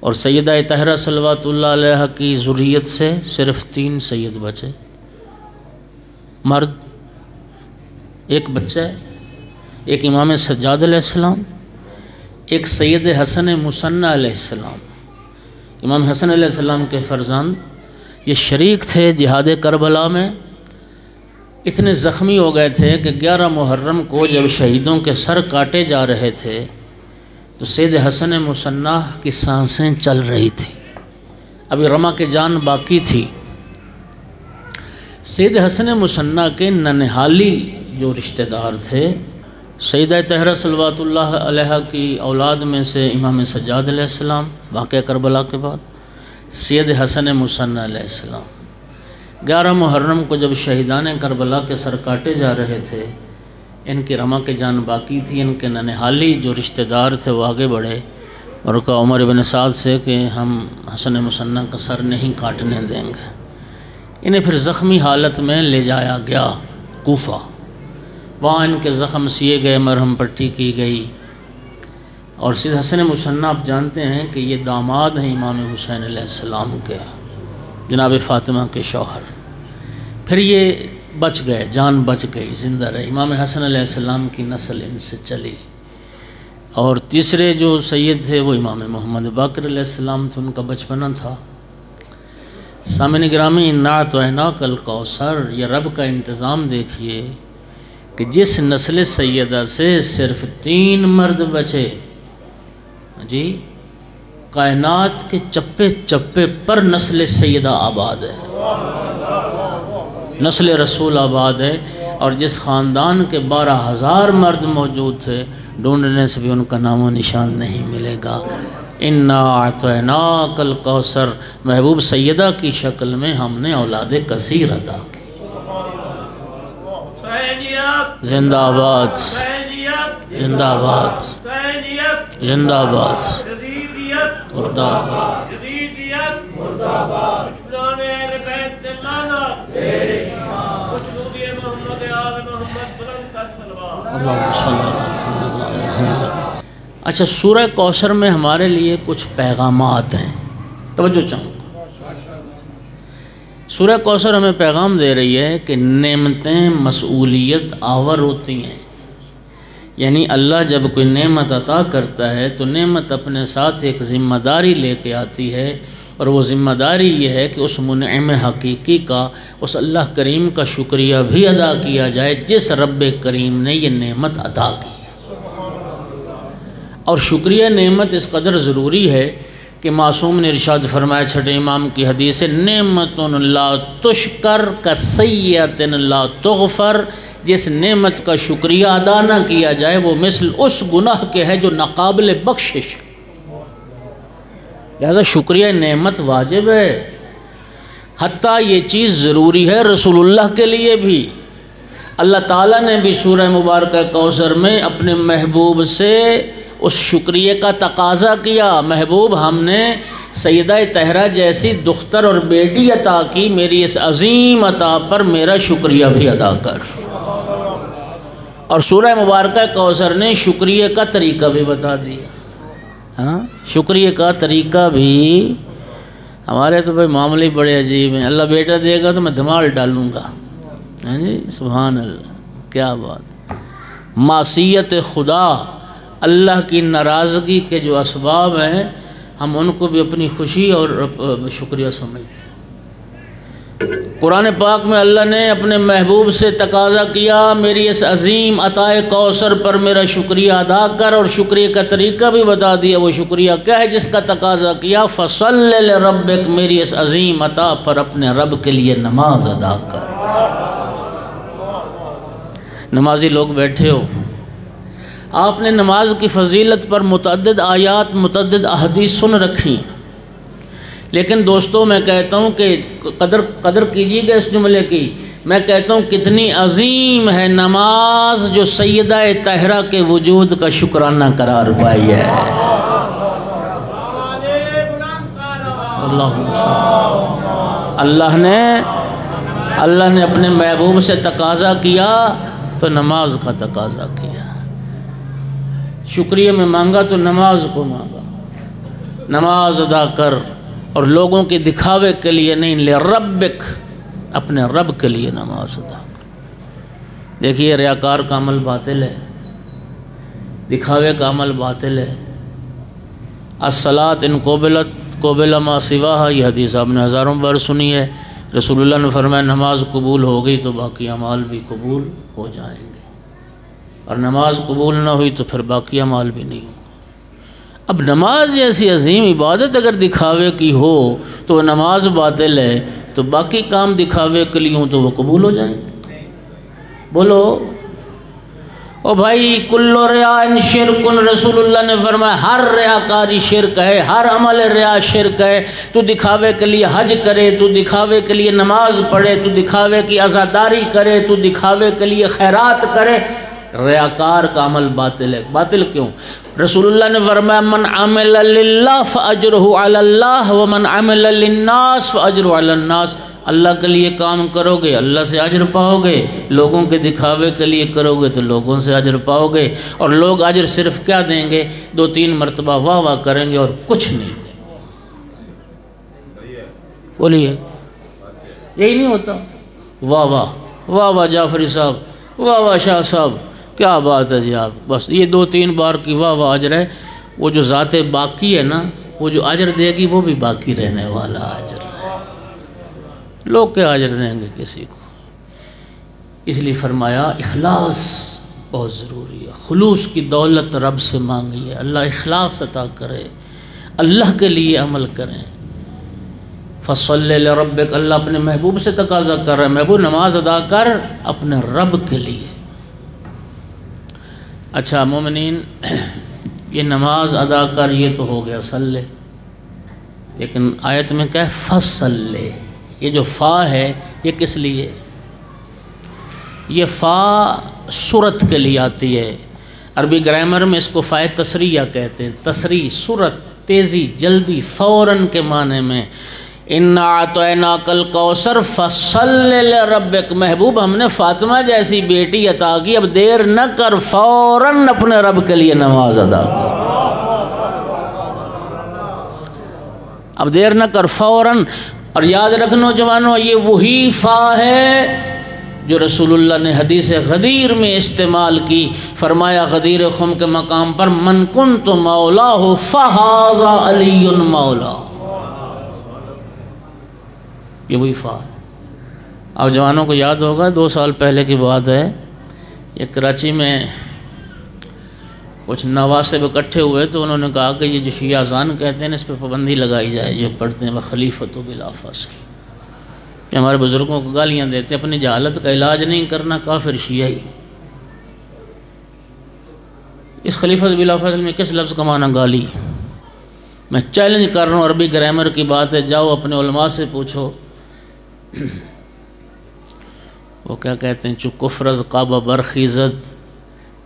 اور سیدہ طاہرہ صلوات اللہ علیہ کی ذریت سے صرف 3 سید بچے، مرد، ایک بچہ، ایک امام سجاد علیہ السلام، ایک سید حسن مثنی علیہ السلام۔ امام حسن علیہ السلام کے فرزند یہ شریک تھے جہاد کربلا میں، اتنے زخمی ہو گئے تھے کہ 11 محرم کو جب شہیدوں کے سر کاٹے جا رہے تھے تو سید حسن مثنی کی سانسیں چل رہی تھی، ابھی رمہ کے جان باقی تھی۔ سید حسن مثنی کے ننہالی جو رشتہ دار تھے، سیدہ طاہرہ صلوات اللہ علیہ کی اولاد میں سے امام سجاد علیہ السلام واقعہ کربلا کے بعد، سید حسن مثنی علیہ السلام، 11 محرم کو جب شہیدان کربلا کے سر کاٹے جا رہے تھے، ان کی رمہ کے جان باقی تھی۔ ان کے ننہالی جو رشتہ دار تھے وہ آگے بڑھے اور کہا عمر بن سعد سے کہ ہم حسن مثنی کا سر نہیں کاٹنے دیں گے۔ انہیں پھر زخمی حالت میں لے جایا گیا کوفہ، وہاں ان کے زخم سیے گئے، مرہم پٹی کی گئی۔ اور سید حسن مثنی آپ جانتے ہیں کہ یہ داماد ہیں امام حسین علیہ السلام کے، جناب فاطمہ کے شوہر۔ پھر یہ بچ گئے، جان بچ گئی، زندہ رہے۔ امام حسن علیہ السلام کی نسل ان سے چلی۔ اور تیسرے جو سید تھے وہ امام محمد باقر علیہ السلام تھے، ان کا بچپنا تھا۔ سامعین گرامی، انا اعطیناک الکوثر، یہ رب کا انتظام دیکھیے کہ جس نسل سیدہ سے صرف 3 مرد بچے، جی کائنات کے چپے چپے پر نسل سیدہ آباد ہے، نسل رسول آباد ہے۔ اور جس خاندان کے 12,000 مرد موجود تھے، ڈھونڈنے سے بھی ان کا نام و نشان نہیں ملے گا۔ انا اعطیناک الکوثر، محبوب سیدہ کی شکل میں ہم نے اولاد کثیر عطا کی۔ زندہ آباد، زندہ آباد، زندہ آباد، مردہ آباد۔ اچھا، سورہ کوثر میں ہمارے لیے کچھ پیغامات ہیں، توجہ چاہوں گا۔ سورہ کوثر ہمیں پیغام دے رہی ہے کہ نعمتیں مسئولیت آور ہوتی ہیں، یعنی اللہ جب کوئی نعمت عطا کرتا ہے تو نعمت اپنے ساتھ ایک ذمہ داری لے کے آتی ہے، اور وہ ذمہ داری یہ ہے کہ اس منعم حقیقی کا، اس اللہ کریم کا شکریہ بھی ادا کیا جائے جس رب کریم نے یہ نعمت عطا کی۔ اور شکریہ نعمت اس قدر ضروری ہے کہ معصوم نے ارشاد فرمایا، چھٹے امام کی حدیث ہے، نعمت لا تشکر کسیئۃ لا تغفر، جس نعمت کا شکریہ ادا نہ کیا جائے وہ مثل اس گناہ کے ہے جو ناقابل بخشش۔ لہذا شکریہ نعمت واجب ہے، حتیٰ یہ چیز ضروری ہے رسول اللہ کے لیے بھی۔ اللہ تعالیٰ نے بھی سورہ مبارکہ کوثر میں اپنے محبوب سے اس شکریہ کا تقاضا کیا، محبوب ہم نے سیدہ طاہرہ جیسی دختر اور بیٹی عطا کی، میری اس عظیم عطا پر میرا شکریہ بھی ادا کر۔ اور سورہ مبارکہ کوثر نے شکریہ کا طریقہ بھی بتا دیا۔ ہاں، شکریہ کا طریقہ بھی، ہمارے تو بھائی معاملے بڑے عجیب ہیں، اللہ بیٹا دے گا تو میں دھمال ڈالوں گا، ہاں جی، سبحان اللہ، کیا بات۔ معصیت خدا، اللہ کی ناراضگی کے جو اسباب ہیں، ہم ان کو بھی اپنی خوشی اور شکریہ سمجھتے ہیں۔ قرآن پاک میں اللہ نے اپنے محبوب سے تقاضا کیا، میری اس عظیم عطائے کوثر پر میرا شکریہ ادا کر، اور شکریہ کا طریقہ بھی بتا دیا۔ وہ شکریہ کیا ہے جس کا تقاضا کیا؟ فصل لربک، میری اس عظیم عطا پر اپنے رب کے لیے نماز ادا کر۔ نمازی لوگ بیٹھے ہو، آپ نے نماز کی فضیلت پر متعدد آیات، متعدد احادیث سن رکھی، لیکن دوستوں میں کہتا ہوں کہ قدر کیجیے گا اس جملے کی، میں کہتا ہوں کتنی عظیم ہے نماز جو سیدہ طاہرہ کے وجود کا شکرانہ قرار پائی ہے۔ اللہ نے اپنے محبوب سے تقاضا کیا تو نماز کا تقاضا کیا، شکریہ میں مانگا تو نماز کو مانگا، نماز ادا کر، اور لوگوں کے دکھاوے کے لیے نہیں، لربک، اپنے رب کے لیے نماز ادا کر۔ دیکھیے ریاکار کا عمل باطل ہے، دکھاوے کا عمل باطل ہے۔ الصلاۃ ان قبل ما سواها، یہ حدیث آپ نے ہزاروں بار سنی ہے۔ رسول اللہ نے فرمایا نماز قبول ہو گئی تو باقی اعمال بھی قبول ہو جائیں گے، اور نماز قبول نہ ہوئی تو پھر باقی اعمال بھی نہیں ہوں۔ اب نماز جیسی عظیم عبادت اگر دکھاوے کی ہو تو وہ نماز باطل ہے، تو باقی کام دکھاوے کے لیے ہوں تو وہ قبول ہو جائیں گے۔ بولو او بھائی، کل ریا شرک، رسول اللہ نے فرمایا ہر ریاکاری شرک ہے، ہر عمل ریا شرک ہے۔ تو دکھاوے کے لیے حج کرے، تو دکھاوے کے لیے نماز پڑھے، تو دکھاوے کی عزاداری کرے، تو دکھاوے کے لیے خیرات کرے، ریاکار کا عمل باطل ہے۔ باطل کیوں؟ رسول اللہ نے فرمایا من عمل للہ فاجرہ علی اللہ ومن عمل للناس فاجرہ علی الناس۔ اللہ کے لیے کام کرو گے اللہ سے اجر پاؤ گے، لوگوں کے دکھاوے کے لیے کرو گے تو لوگوں سے اجر پاؤ گے، اور لوگ اجر صرف کیا دیں گے؟ 2-3 مرتبہ واہ واہ کریں گے اور کچھ نہیں دیں گے۔ بولیے یہی نہیں ہوتا؟ واہ واہ واہ واہ جعفری صاحب، واہ واہ شاہ صاحب، کیا بات ہے جی آپ، بس یہ 2-3 بار کی واہ واہ اجر ہے۔ وہ جو ذات باقی ہے نا، وہ جو اجر دے گی وہ بھی باقی رہنے والا اجر ہے، لوگ کیا اجر دیں گے کسی کو؟ اس لیے فرمایا اخلاص بہت ضروری ہے، خلوص کی دولت رب سے مانگیے، اللہ اخلاص عطا کرے، اللہ کے لیے عمل کریں۔ فصل لربک، اللہ اپنے محبوب سے تقاضا کر رہا ہے، محبوب نماز ادا کر اپنے رب کے لیے۔ اچھا مومنین، یہ نماز ادا کر یہ تو ہو گیا صلی، لیکن آیت میں کیا ہے؟ فصلی، یہ جو فا ہے یہ کس لیے؟ یہ فا سرعت کے لیے آتی ہے، عربی گرامر میں اس کو فائے تسریع کہتے ہیں، تسریع، سرعت، تیزی، جلدی، فوراً کے معنی میں۔ اِنَّا أَعْطَيْنَاكَ الْكَوْثَرَ فَصَلِّ لِرَبِّكَ، محبوب ہم نے فاطمہ جیسی بیٹی عطا کی، اب دیر نہ کر، فوراً اپنے رب کے لیے نماز ادا کر، اب دیر نہ کر، فوراً۔ اور یاد رکھ نوجوانوں، یہ وہی فا ہے جو رسول اللہ نے حدیث غدیر میں استعمال کی، فرمایا غدیر خم کے مقام پر من کنت مولاہ فہذا علی مولا، یہ وہی فا ہے۔ اب جوانوں کو یاد ہوگا 2 سال پہلے کی بات ہے، یہ کراچی میں کچھ نواسب اکٹھے ہوئے تو انہوں نے کہا کہ یہ جو شیعہ اذان کہتے ہیں اس پہ پابندی لگائی جائے، یہ پڑھتے ہیں وخلیفۃ بلا فاصل، کہ ہمارے بزرگوں کو گالیاں دیتے ہیں، اپنی جہالت کا علاج نہیں کرنا، کافر شیعہ ہی۔ اس خلیفۃ بلا فاصل میں کس لفظ کا معنی گالی؟ میں چیلنج کر رہا ہوں، عربی گرامر کی بات ہے، جاؤ اپنے علماء سے پوچھو وہ کیا کہتے ہیں، چو کفر از کعبہ برخیزد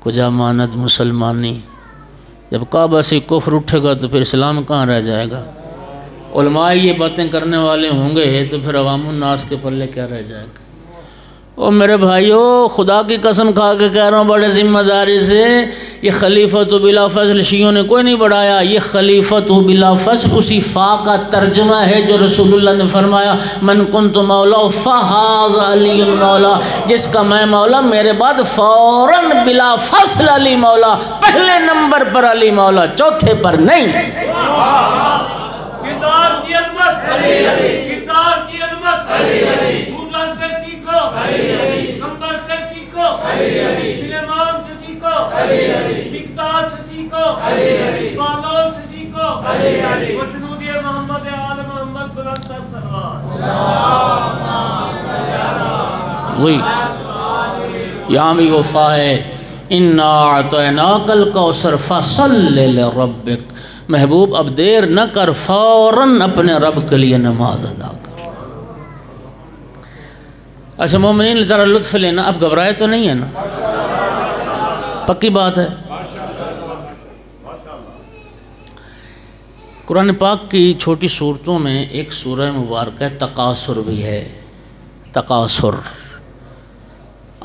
کجا ماند مسلمانی، جب کعبہ سے کفر اٹھے گا تو پھر اسلام کہاں رہ جائے گا؟ علماء یہ باتیں کرنے والے ہوں گے تو پھر عوام الناس کے پلے کیا رہ جائے گا؟ او میرے بھائیو، خدا کی قسم کھا کے کہہ رہا ہوں بڑے ذمہ داری سے، یہ خلیفۃ بلا فصل شیعوں نے کوئی نہیں بڑھایا، یہ خلیفۃ بلا فصل اسی فا کا ترجمہ ہے جو رسول اللہ نے فرمایا من کنت مولا فہذا علی مولا، جس کا میں مولا میرے بعد فوراً بلا فصل علی مولا، پہلے نمبر پر علی مولا، چوتھے پر نہیں۔ کردار کی عظمت کردار کی عظمت بودن سے سیکھو، نمبر سے سیکھو، سلیمان سے سیکھو، مقداد سے سیکھو، بالون سے سیکھو، وسنود محمد آل محمد بلند تر صلوات۔ وہی یہاں بھی وفا ہے، اِنَّا أَعْطَيْنَاكَ الْكَوْثَرَ فَصَلِّ لِرَبِّكَ، محبوب اب دیر نہ کر، فوراً اپنے رب کے لیے نماز ادا کر۔ اچھا مومنین ذرا لطف لینا، اب گھبرائے تو نہیں ہے نا؟ پکی بات ہے۔ قرآن پاک کی چھوٹی صورتوں میں ایک سورہ مبارکہ تکاثر بھی ہے، تکاثر،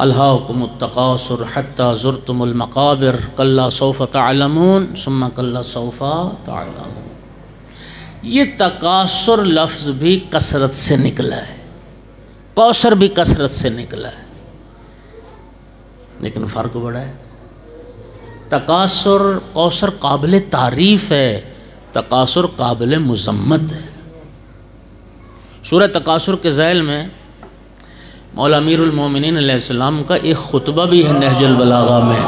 الہاکم التکاثر حتی زرتم المقابر کلا سوف تعلمون ثم کلا سوف تعلمون۔ یہ تکاثر لفظ بھی کثرت سے نکلا ہے، کوثر بھی کثرت سے نکلا ہے، لیکن فرق بڑا ہے۔ تکاثر، کوثر قابل تعریف ہے، تکاثر قابل مذمت ہے۔ سورہ تکاثر کے ذیل میں مولا امیر المومنین علیہ السلام کا ایک خطبہ بھی ہے نہج البلاغہ میں۔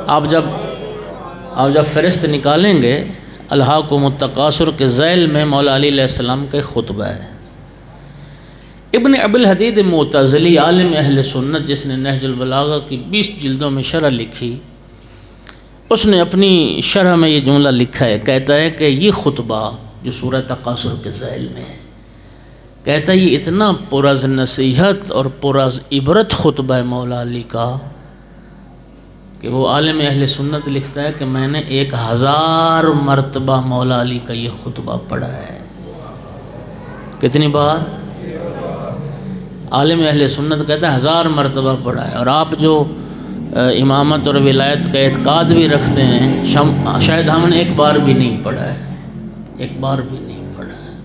آپ جب فہرست نکالیں گے الہاکم التکاثر کے ذیل میں مولا علی علیہ السلام کا ایک خطبہ ہے۔ ابن ابی الحدید معتزلی عالم اہل سنت جس نے نہج البلاغہ کی 20 جلدوں میں شرح لکھی، اس نے اپنی شرح میں یہ جملہ لکھا ہے، کہتا ہے کہ یہ خطبہ جو سورہ تکاثر کے ذیل میں ہے، کہتا ہے یہ اتنا پر از نصیحت اور پر از عبرت خطبہ ہے مولا علی کا کہ وہ عالم اہل سنت لکھتا ہے کہ میں نے 1000 مرتبہ مولا علی کا یہ خطبہ پڑھا ہے۔ کتنی بار؟ عالم اہل سنت کہتا ہے 1000 مرتبہ پڑھا ہے۔ اور آپ جو امامت اور ولایت کا اعتقاد بھی رکھتے ہیں، شاید ہم نے ایک بار بھی نہیں پڑھا ہے، ایک بار بھی نہیں پڑھا ہے۔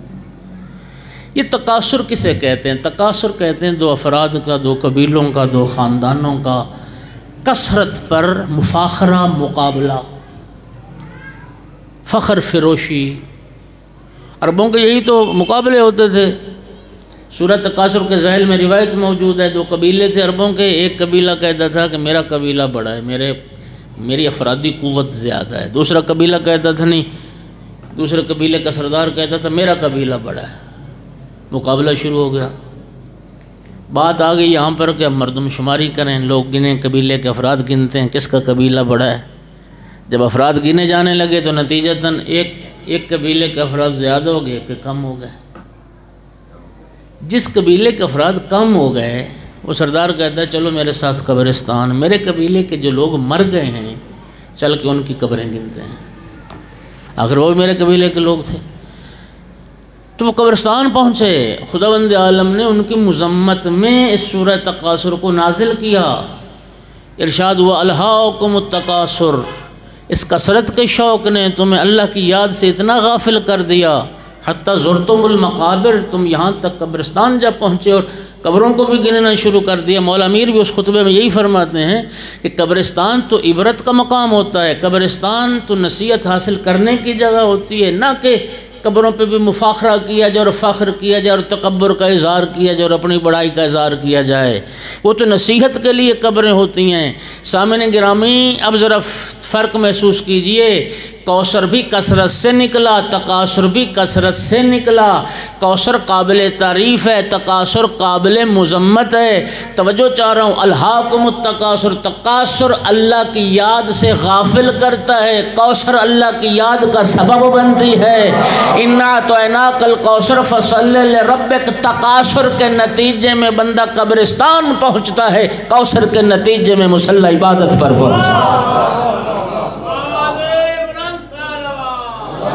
یہ تکاثر کسے کہتے ہیں؟ تکاثر کہتے ہیں دو افراد کا، دو قبیلوں کا، دو خاندانوں کا کثرت پر مفاخرہ، مقابلہ، فخر فروشی۔ عربوں کے یہی تو مقابلے ہوتے تھے۔ سورہ تکاثر کے ذیل میں روایت موجود ہے، دو قبیلے تھے عربوں کے، ایک قبیلہ کہتا تھا کہ میرا قبیلہ بڑا ہے، میری افرادی قوت زیادہ ہے۔ دوسرا قبیلہ کہتا تھا نہیں، دوسرے قبیلے کا سردار کہتا تھا میرا قبیلہ بڑا ہے۔ مقابلہ شروع ہو گیا۔ بات آ گئی یہاں پر کہ اب مردم شماری کریں، لوگ گنیں، قبیلے کے افراد گنتے ہیں کس کا قبیلہ بڑا ہے۔ جب افراد گنے جانے لگے تو نتیجتاً ایک قبیلے کے افراد زیادہ ہو گئے کہ کم ہو گئے۔ جس قبیلے کے افراد کم ہو گئے وہ سردار کہتا ہے چلو میرے ساتھ قبرستان، میرے قبیلے کے جو لوگ مر گئے ہیں چل کے ان کی قبریں گنتے ہیں، آخر وہ میرے قبیلے کے لوگ تھے۔ تو وہ قبرستان پہنچے، خداوند عالم نے ان کی مذمت میں اس سورہ تکاثر کو نازل کیا۔ ارشاد ہوا الہاکم التکاثر، اس کثرت کے شوق نے تمہیں اللہ کی یاد سے اتنا غافل کر دیا، حتیٰ زرتم المقابر، تم یہاں تک قبرستان جب پہنچے اور قبروں کو بھی گننا شروع کر دیا۔ مولا امیر بھی اس خطبے میں یہی فرماتے ہیں کہ قبرستان تو عبرت کا مقام ہوتا ہے، قبرستان تو نصیحت حاصل کرنے کی جگہ ہوتی ہے، نہ کہ قبروں پہ بھی مفاخرہ کیا جائے اور فخر کیا جائے اور تکبر کا اظہار کیا جائے اور اپنی بڑائی کا اظہار کیا جائے۔ وہ تو نصیحت کے لیے قبریں ہوتی ہیں۔ سامعین گرامی اب ذرا فرق محسوس کیجئے، کوثر بھی کثرت سے نکلا، تکاثر بھی کثرت سے نکلا۔ کوثر قابل تعریف ہے، تکاثر قابل مذمت ہے۔ توجہ چاہ رہا ہوں، الہاکم التکاثر، تکاثر اللہ کی یاد سے غافل کرتا ہے، کوثر اللہ کی یاد کا سبب بنتی ہے۔ اِنَّا أَعْطَيْنَاكَ الْكَوْثَرَ فَصَلِّ لِرَبِّكَ، تکاثر کے نتیجے میں بندہ قبرستان پہنچتا ہے، کوثر کے نتیجے میں مصلی عبادت پر پہنچتا ہے۔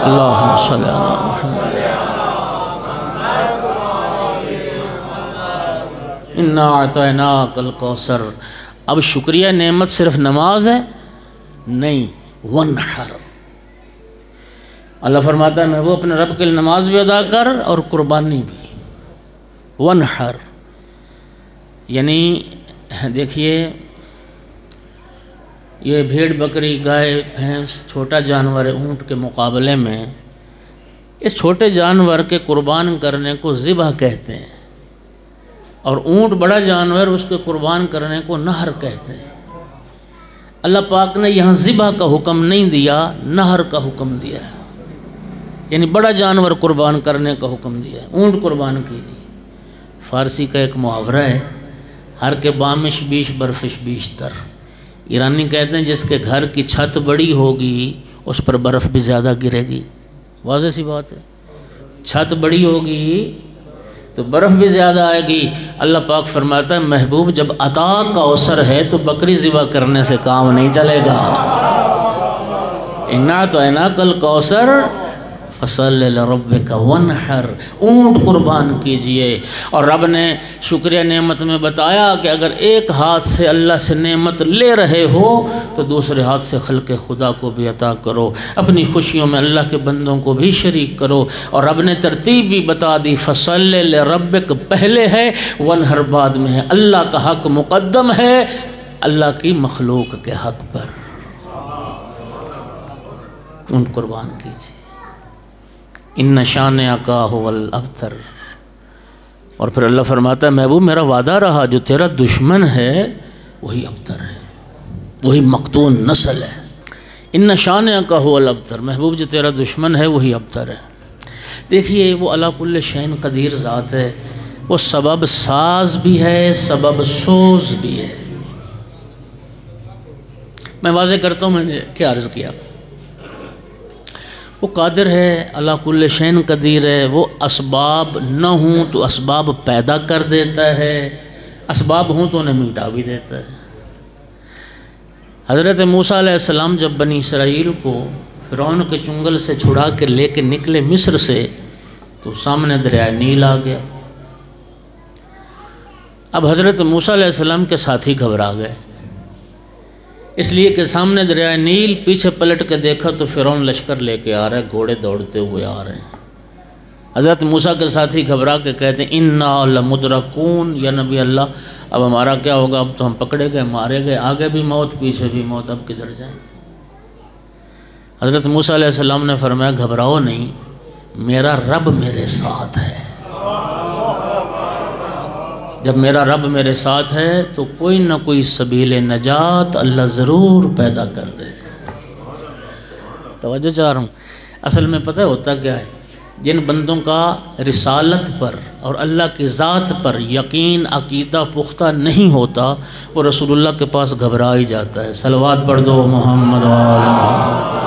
اللہم صلی اللہ محمد۔ اِنَّا أَعْطَيْنَاكَ الْكَوْثَرَ۔ اب شکریہ نعمت صرف نماز ہے؟ نہیں، وَانْحَرْ۔ اللہ فرماتا ہے محبوب اپنے رب کے لیے نماز بھی ادا کر اور قربانی بھی۔ وَانْحَرْ یعنی دیکھیے، یہ بھیڑ بکری گائے بھینس چھوٹا جانور ہے، اونٹ کے مقابلے میں اس چھوٹے جانور کے قربان کرنے کو ذبح کہتے ہیں، اور اونٹ بڑا جانور اس کے قربان کرنے کو نہر کہتے ہیں۔ اللہ پاک نے یہاں ذبح کا حکم نہیں دیا، نہر کا حکم دیا ہے، یعنی بڑا جانور قربان کرنے کا حکم دیا ہے، اونٹ قربان کیجیے۔ فارسی کا ایک محاورہ ہے، ہر کے بامش بیش برفش بیشتر۔ ایرانی کہتے ہیں جس کے گھر کی چھت بڑی ہوگی اس پر برف بھی زیادہ گرے گی۔ واضح سی بات ہے، چھت بڑی ہوگی تو برف بھی زیادہ آئے گی۔ اللہ پاک فرماتا ہے محبوب جب عطا کوثر ہے تو بکری ذبح کرنے سے کام نہیں چلے گا۔ اِنَّا أَعْطَيْنَاكَ الْكَوْثَرَ فَصَلِّ لِرَبِّكَ وَانْحَرْ، اونٹ قربان کیجئے۔ اور رب نے شکریہ نعمت میں بتایا کہ اگر ایک ہاتھ سے اللہ سے نعمت لے رہے ہو تو دوسرے ہاتھ سے خلق خدا کو بھی عطا کرو، اپنی خوشیوں میں اللہ کے بندوں کو بھی شریک کرو۔ اور رب نے ترتیب بھی بتا دی، فَصَلِّ لِرَبِّكَ پہلے ہے، وَانْحَرْ بعد میں ہے۔ اللہ کا حق مقدم ہے اللہ کی مخلوق کے حق پر۔ اونٹ قربان کیجئے۔ ان شانئک ھو الابتر۔ اور پھر اللہ فرماتا ہے محبوب میرا وعدہ رہا جو تیرا دشمن ہے وہی ابتر ہے، وہی مقتون نسل ہے۔ ان شانئک ھو الابتر، محبوب جو تیرا دشمن ہے وہی ابتر ہے۔ دیکھیے وہ علی کل شیء قدیر ذات ہے، وہ سبب ساز بھی ہے، سبب سوز بھی ہے۔ میں واضح کرتا ہوں، میں نے کیا عرض کیا، وہ قادر ہے، اللہ کل شیء قدیر ہے، وہ اسباب نہ ہوں تو اسباب پیدا کر دیتا ہے، اسباب ہوں تو انہیں مٹا بھی دیتا ہے۔ حضرت موسیٰ علیہ السلام جب بنی اسرائیل کو فرعون کے چنگل سے چھڑا کے لے کے نکلے مصر سے تو سامنے دریائے نیل آ گیا۔ اب حضرت موسیٰ علیہ السلام کے ساتھی گھبرا گئے، اس لیے کہ سامنے دریائے نیل، پیچھے پلٹ کے دیکھا تو فرعون لشکر لے کے آ رہا ہے، گھوڑے دوڑتے ہوئے آ رہے ہیں۔ حضرت موسیٰ کے ساتھی گھبرا کے کہتے ہیں اِنَّا لَمُدْرَكُونَ، یا نبی اللہ اب ہمارا کیا ہوگا، اب تو ہم پکڑے گئے، مارے گئے، آگے بھی موت پیچھے بھی موت، اب کدھر جائیں۔ حضرت موسیٰ علیہ السلام نے فرمایا گھبراؤ نہیں، میرا رب میرے ساتھ ہے۔ جب میرا رب میرے ساتھ ہے تو کوئی نہ کوئی سبیل نجات اللہ ضرور پیدا کر دے گا۔ توجہ چاہ رہا ہوں، اصل میں پتہ ہوتا کیا ہے، جن بندوں کا رسالت پر اور اللہ کی ذات پر یقین عقیدہ پختہ نہیں ہوتا وہ رسول اللہ کے پاس گھبرا ہی جاتا ہے۔ صلوات پڑھ دو محمد و آل محمد۔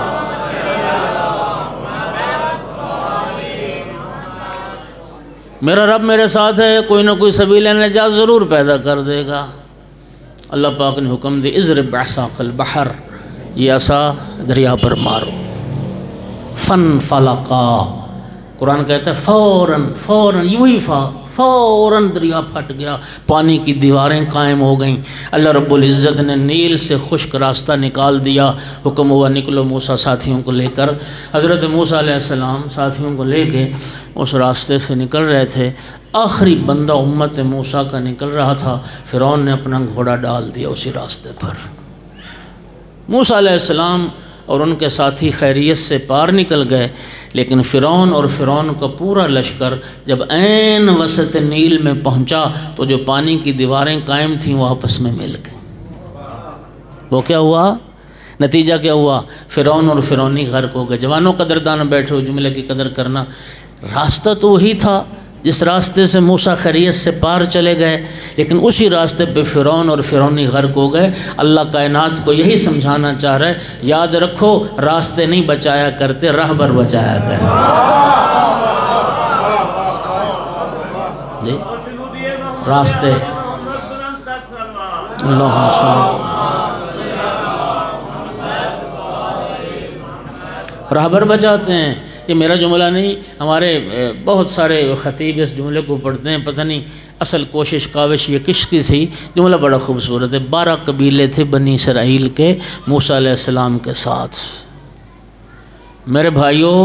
میرا رب میرے ساتھ ہے، کوئی نہ کوئی سبیل نجات ضرور پیدا کر دے گا۔ اللہ پاک نے حکم دی اضرب بعصاک البحر، یہ عصا دریا پر مارو، فانفلقا، قرآن کہتا ہے فوراً فوراً دریا پھٹ گیا، پانی کی دیواریں قائم ہو گئیں۔ اللہ رب العزت نے نیل سے خشک راستہ نکال دیا، حکم ہوا نکلو موسیٰ ساتھیوں کو لے کر۔ حضرت موسیٰ علیہ السلام ساتھیوں کو لے کے اس راستے سے نکل رہے تھے، آخری بندہ امت موسیٰ کا نکل رہا تھا، فرعون نے اپنا گھوڑا ڈال دیا اسی راستے پر۔ موسیٰ علیہ السلام اور ان کے ساتھی خیریت سے پار نکل گئے، لیکن فرعون اور فرعون کا پورا لشکر جب عین وسط نیل میں پہنچا تو جو پانی کی دیواریں قائم تھیں وہ آپس میں مل گئیں۔ وہ کیا ہوا؟ نتیجہ کیا ہوا؟ فرعون اور فرعونی غرق ہو گئے۔ جوانوں قدردان بیٹھو، جملے کی قدر کرنا، راستہ تو وہی تھا جس راستے سے موسیٰ خیریت سے پار چلے گئے، لیکن اسی راستے پہ فرعون اور فرعونی غرق ہو گئے۔ اللہ کائنات کو یہی سمجھانا چاہ رہا ہے، یاد رکھو راستے نہیں بچایا کرتے، راہبر بچایا کرتے۔ جی راستے اللہم صلی راہبر بچاتے ہیں۔ یہ میرا جملہ نہیں، ہمارے بہت سارے خطیب اس جملے کو پڑھتے ہیں، پتہ نہیں اصل کوشش کاوش یہ کس کی تھی۔ جملہ بڑا خوبصورت ہے۔ 12 قبیلے تھے بنی اسرائیل کے موسیٰ علیہ السلام کے ساتھ۔ میرے بھائیوں،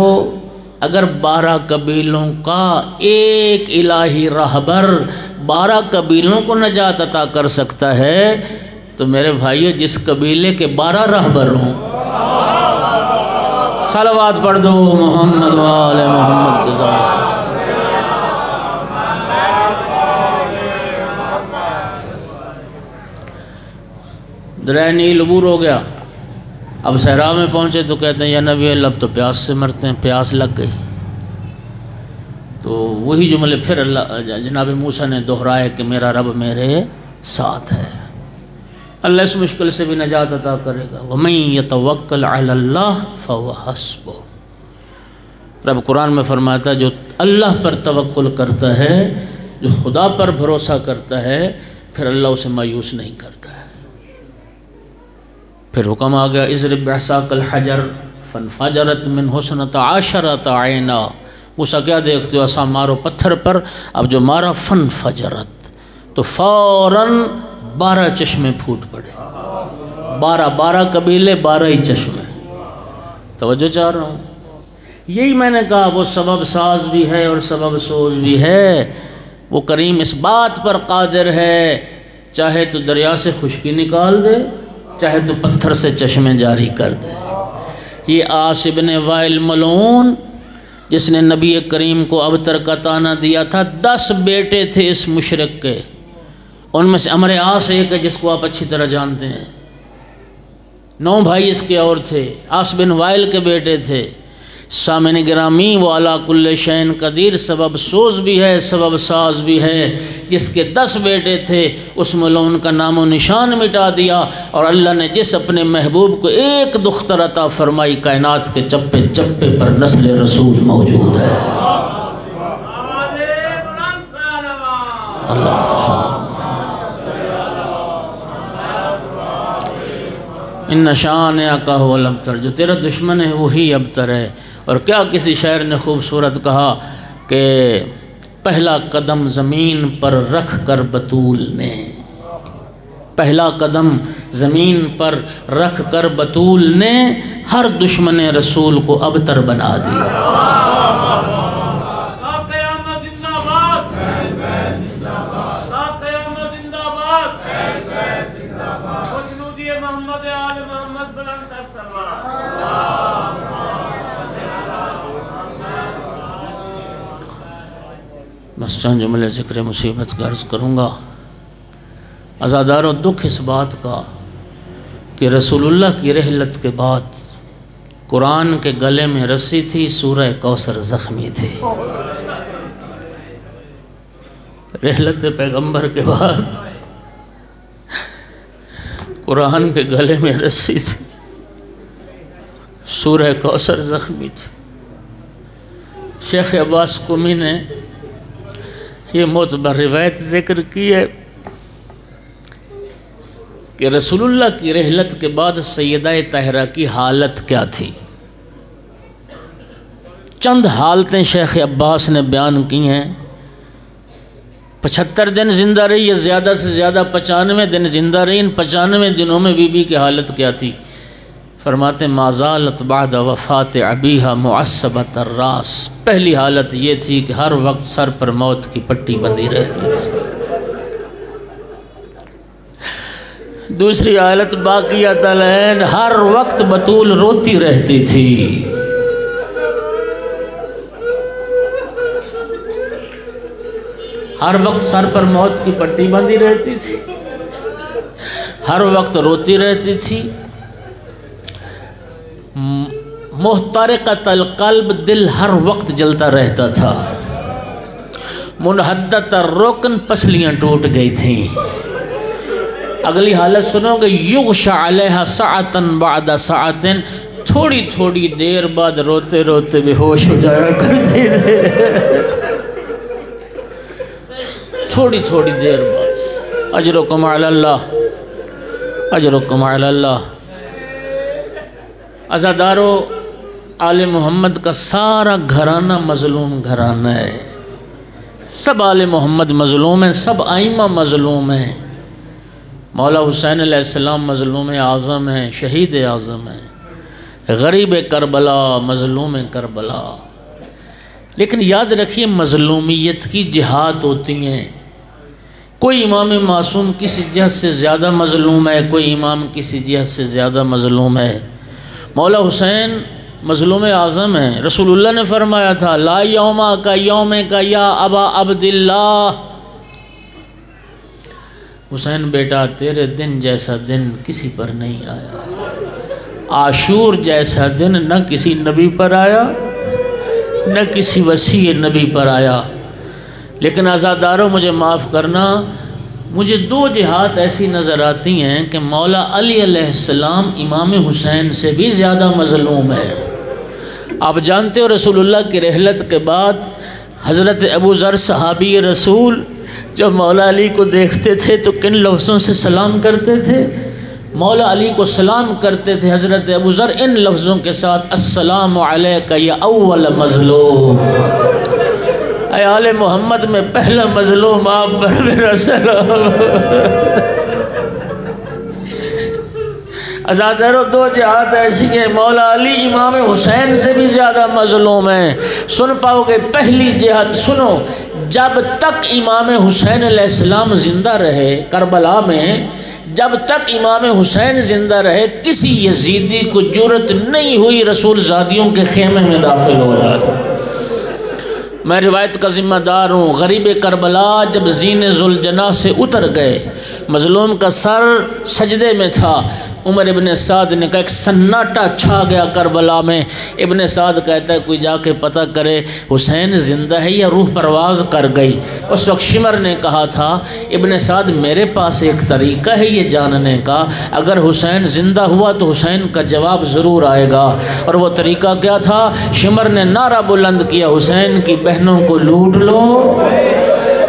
اگر 12 قبیلوں کا ایک الہی راہبر 12 قبیلوں کو نجات عطا کر سکتا ہے تو میرے بھائیوں جس قبیلے کے 12 راہبر ہوں، صلوات پڑھ دو محمد وآل محمد۔ دریائے نیل عبور ہو گیا، اب صحرا میں پہنچے تو کہتے ہیں یا نبی اللہ اب تو پیاس سے مرتے ہیں، پیاس لگ گئی۔ تو وہی جملے پھر اللہ جناب موسیٰ نے دہرائے کہ میرا رب میرے ساتھ ہے، اللہ اس مشکل سے بھی نجات عطا کرے گا۔ وَمَن يَتَوَكَّلْ عَلَى اللَّهِ فَهُوَ حَسْبُهُ۔ رب قرآن میں فرماتا ہے جو اللہ پر توکل کرتا ہے، جو خدا پر بھروسہ کرتا ہے، پھر اللہ اسے مایوس نہیں کرتا ہے۔ پھر حکم آ گیا اضرب بعصاک الحجر فانفجرت منہ اثنتا عشرۃ عینا۔ موسیٰ کیا دیکھتے ہو؟ عصا مارو پتھر پر، اب جو مارا فانفجرت تو فوراً 12 چشمے پھوٹ پڑے۔ 12 قبیلے 12 ہی چشمے۔ توجہ چاہ رہا ہوں، یہی میں نے کہا وہ سبب ساز بھی ہے اور سبب سوز بھی ہے۔ وہ کریم اس بات پر قادر ہے، چاہے تو دریا سے خشکی نکال دے، چاہے تو پتھر سے چشمے جاری کر دے۔ یہ عاص بن وائل ملعون جس نے نبی کریم کو ابتر کا طعنہ دیا تھا، 10 بیٹے تھے اس مشرک کے، ان میں سے عمرو عاص ایک ہے جس کو آپ اچھی طرح جانتے ہیں، 9 بھائی اس کے اور تھے، عاص بن وائل کے بیٹے تھے۔ سامعین گرامی، وہ علی کل شیء قدیر، سبب سوز بھی ہے سبب ساز بھی ہے۔ جس کے 10 بیٹے تھے اس ملعون کا نام و نشان مٹا دیا، اور اللہ نے جس اپنے محبوب کو ایک دختر عطا فرمائی، کائنات کے چپے چپے پر نسل رسول موجود ہے۔ ان شانئک ھو الابتر، جو تیرا دشمن ہے وہی ابتر ہے۔ اور کیا کسی شاعر نے خوبصورت کہا کہ پہلا قدم زمین پر رکھ کر بطول نے، پہلا قدم زمین پر رکھ کر بطول نے ہر دشمن رسول کو ابتر بنا دیا۔ بس چند جملے ذکر مصیبت کا عرض کروں گا۔ عزاداروں، دکھ اس بات کا کہ رسول اللہ کی رحلت کے بعد قرآن کے گلے میں رسی تھی، سورہ کوثر زخمی تھی۔ رحلت پیغمبر کے بعد قرآن کے گلے میں رسی تھی، سورہ کوثر زخمی تھی۔ شیخ عباس قمی نے یہ معتبر روایت ذکر کی ہے کہ رسول اللہ کی رحلت کے بعد سیدہ طاہرہ کی حالت کیا تھی۔ چند حالتیں شیخ عباس نے بیان کی ہیں۔ 75 دن زندہ رہی، یا زیادہ سے زیادہ 95 دن زندہ رہی۔ ان 95 دنوں میں بی بی کی حالت کیا تھی؟ فرماتے ما زالت بعد وفات ابیہا معصبۃ الراس۔ پہلی حالت یہ تھی کہ ہر وقت سر پر موت کی پٹی بندھی رہتی تھی۔ دوسری حالت باقیۃ العین، ہر وقت بطول روتی رہتی تھی۔ ہر وقت سر پر موت کی پٹی بندھی رہتی تھی، ہر وقت روتی رہتی تھی۔ محترقۃ القلب، دل ہر وقت جلتا رہتا تھا، منحدۃ الرکن، پسلیاں ٹوٹ گئی تھیں۔ اگلی حالت سنو گے، یغشى علیہا ساعۃ بعد ساعۃ، تھوڑی تھوڑی دیر بعد روتے روتے بے ہوش ہو جایا کرتے تھے، تھوڑی تھوڑی دیر بعد۔ اجرکم علی اللہ، اجرکم علی اللہ۔ عزادارو، آل محمد کا سارا گھرانہ مظلوم گھرانہ ہے، سب آل محمد مظلوم ہیں، سب ائمہ مظلوم ہیں۔ مولا حسین علیہ السلام مظلوم اعظم ہیں، شہید اعظم ہیں، غریب کربلا، مظلوم کربلا۔ لیکن یاد رکھیے، مظلومیت کی جہات ہوتی ہیں، کوئی امام معصوم کسی جہت سے زیادہ مظلوم ہے، کوئی امام کسی جہت سے زیادہ مظلوم ہے۔ مولا حسین مظلوم اعظم ہیں، رسول اللہ نے فرمایا تھا، لا یوم کا یوم کا یا ابا عبداللہ، حسین بیٹا تیرے دن جیسا دن کسی پر نہیں آیا، عاشور جیسا دن نہ کسی نبی پر آیا نہ کسی وسیع نبی پر آیا۔ لیکن عزاداروں، مجھے معاف کرنا، مجھے دو جہات ایسی نظر آتی ہیں کہ مولا علی علیہ السلام امام حسین سے بھی زیادہ مظلوم ہے۔ آپ جانتے ہو، رسول اللہ کی رحلت کے بعد حضرت ابو ذر صحابی رسول جب مولا علی کو دیکھتے تھے تو کن لفظوں سے سلام کرتے تھے؟ مولا علی کو سلام کرتے تھے حضرت ابو ذر ان لفظوں کے ساتھ، السلام علیک یا اول مظلوم، اے آل محمد میں پہلا مظلوم آپ پر میرا سلام۔ عزادارو، دو جہات ایسی ہیں، مولا علی امام حسین سے بھی زیادہ مظلوم ہیں۔ سن پاؤ گے، پہلی جہت سنو، جب تک امام حسین علیہ السلام زندہ رہے کربلا میں، جب تک امام حسین زندہ رہے، کسی یزیدی کو جرأت نہیں ہوئی رسول زادیوں کے خیمے میں داخل ہو جائے۔ میں روایت کا ذمہ دار ہوں، غریب کربلا جب زین ذوالجناح سے اتر گئے، مظلوم کا سر سجدے میں تھا، عمر ابن سعد نے کہا، ایک سناٹا چھا گیا کربلا میں۔ ابن سعد کہتا ہے، کوئی جا کے پتہ کرے حسین زندہ ہے یا روح پرواز کر گئی۔ اس وقت شمر نے کہا تھا، ابن سعد میرے پاس ایک طریقہ ہے یہ جاننے کا، اگر حسین زندہ ہوا تو حسین کا جواب ضرور آئے گا۔ اور وہ طریقہ کیا تھا؟ شمر نے نعرہ بلند کیا، حسین کی بہنوں کو لوٹ لو،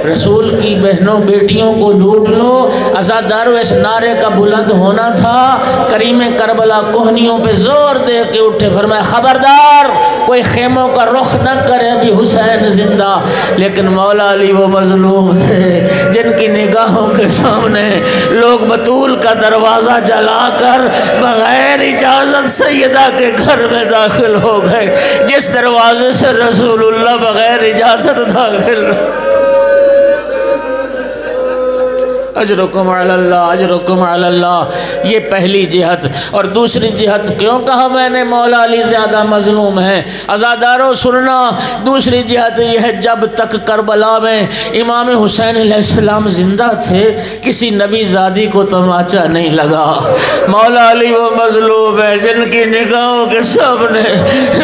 رسول کی بہنوں بیٹیوں کو لوٹ لو۔ عزادارو، اس نعرے کا بلند ہونا تھا، کریم کربلا کوہنیوں پہ زور دے کے اٹھے، فرمایا خبردار کوئی خیموں کا رخ نہ کرے، ابھی حسین زندہ۔ لیکن مولا علی وہ مظلوم تھے جن کی نگاہوں کے سامنے لوگ بطول کا دروازہ جلا کر بغیر اجازت سیدہ کے گھر میں داخل ہو گئے، جس دروازے سے رسول اللہ بغیر اجازت داخل۔ اجرکم علی اللہ، اجرکم علی اللہ۔ یہ پہلی جہت۔ اور دوسری جہت کیوں کہا میں نے مولا علی زیادہ مظلوم ہے؟ عزادارو سننا، دوسری جہت یہ ہے، جب تک کربلا میں امام حسین علیہ السلام زندہ تھے، کسی نبی زادی کو تماچا نہیں لگا۔ مولا علی وہ مظلوم ہے جن کی نگاہوں کے سامنے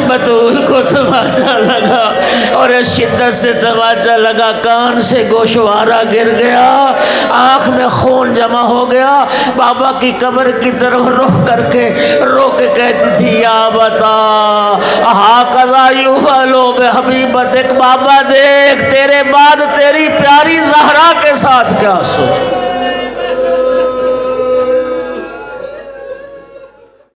بطول کو تماچا لگا، اور اس شدت سے تماچا لگا کان سے گوشوارہ گر گیا، آنکھ میں خون جمع ہو گیا۔ بابا کی قبر کی طرف رخ کر کے رو کے کہتی تھی، یا بتا ہاکذا یفعلوا بحبیبتک، بابا دیکھ تیرے بعد تیری پیاری زہرا کے ساتھ کیا سو۔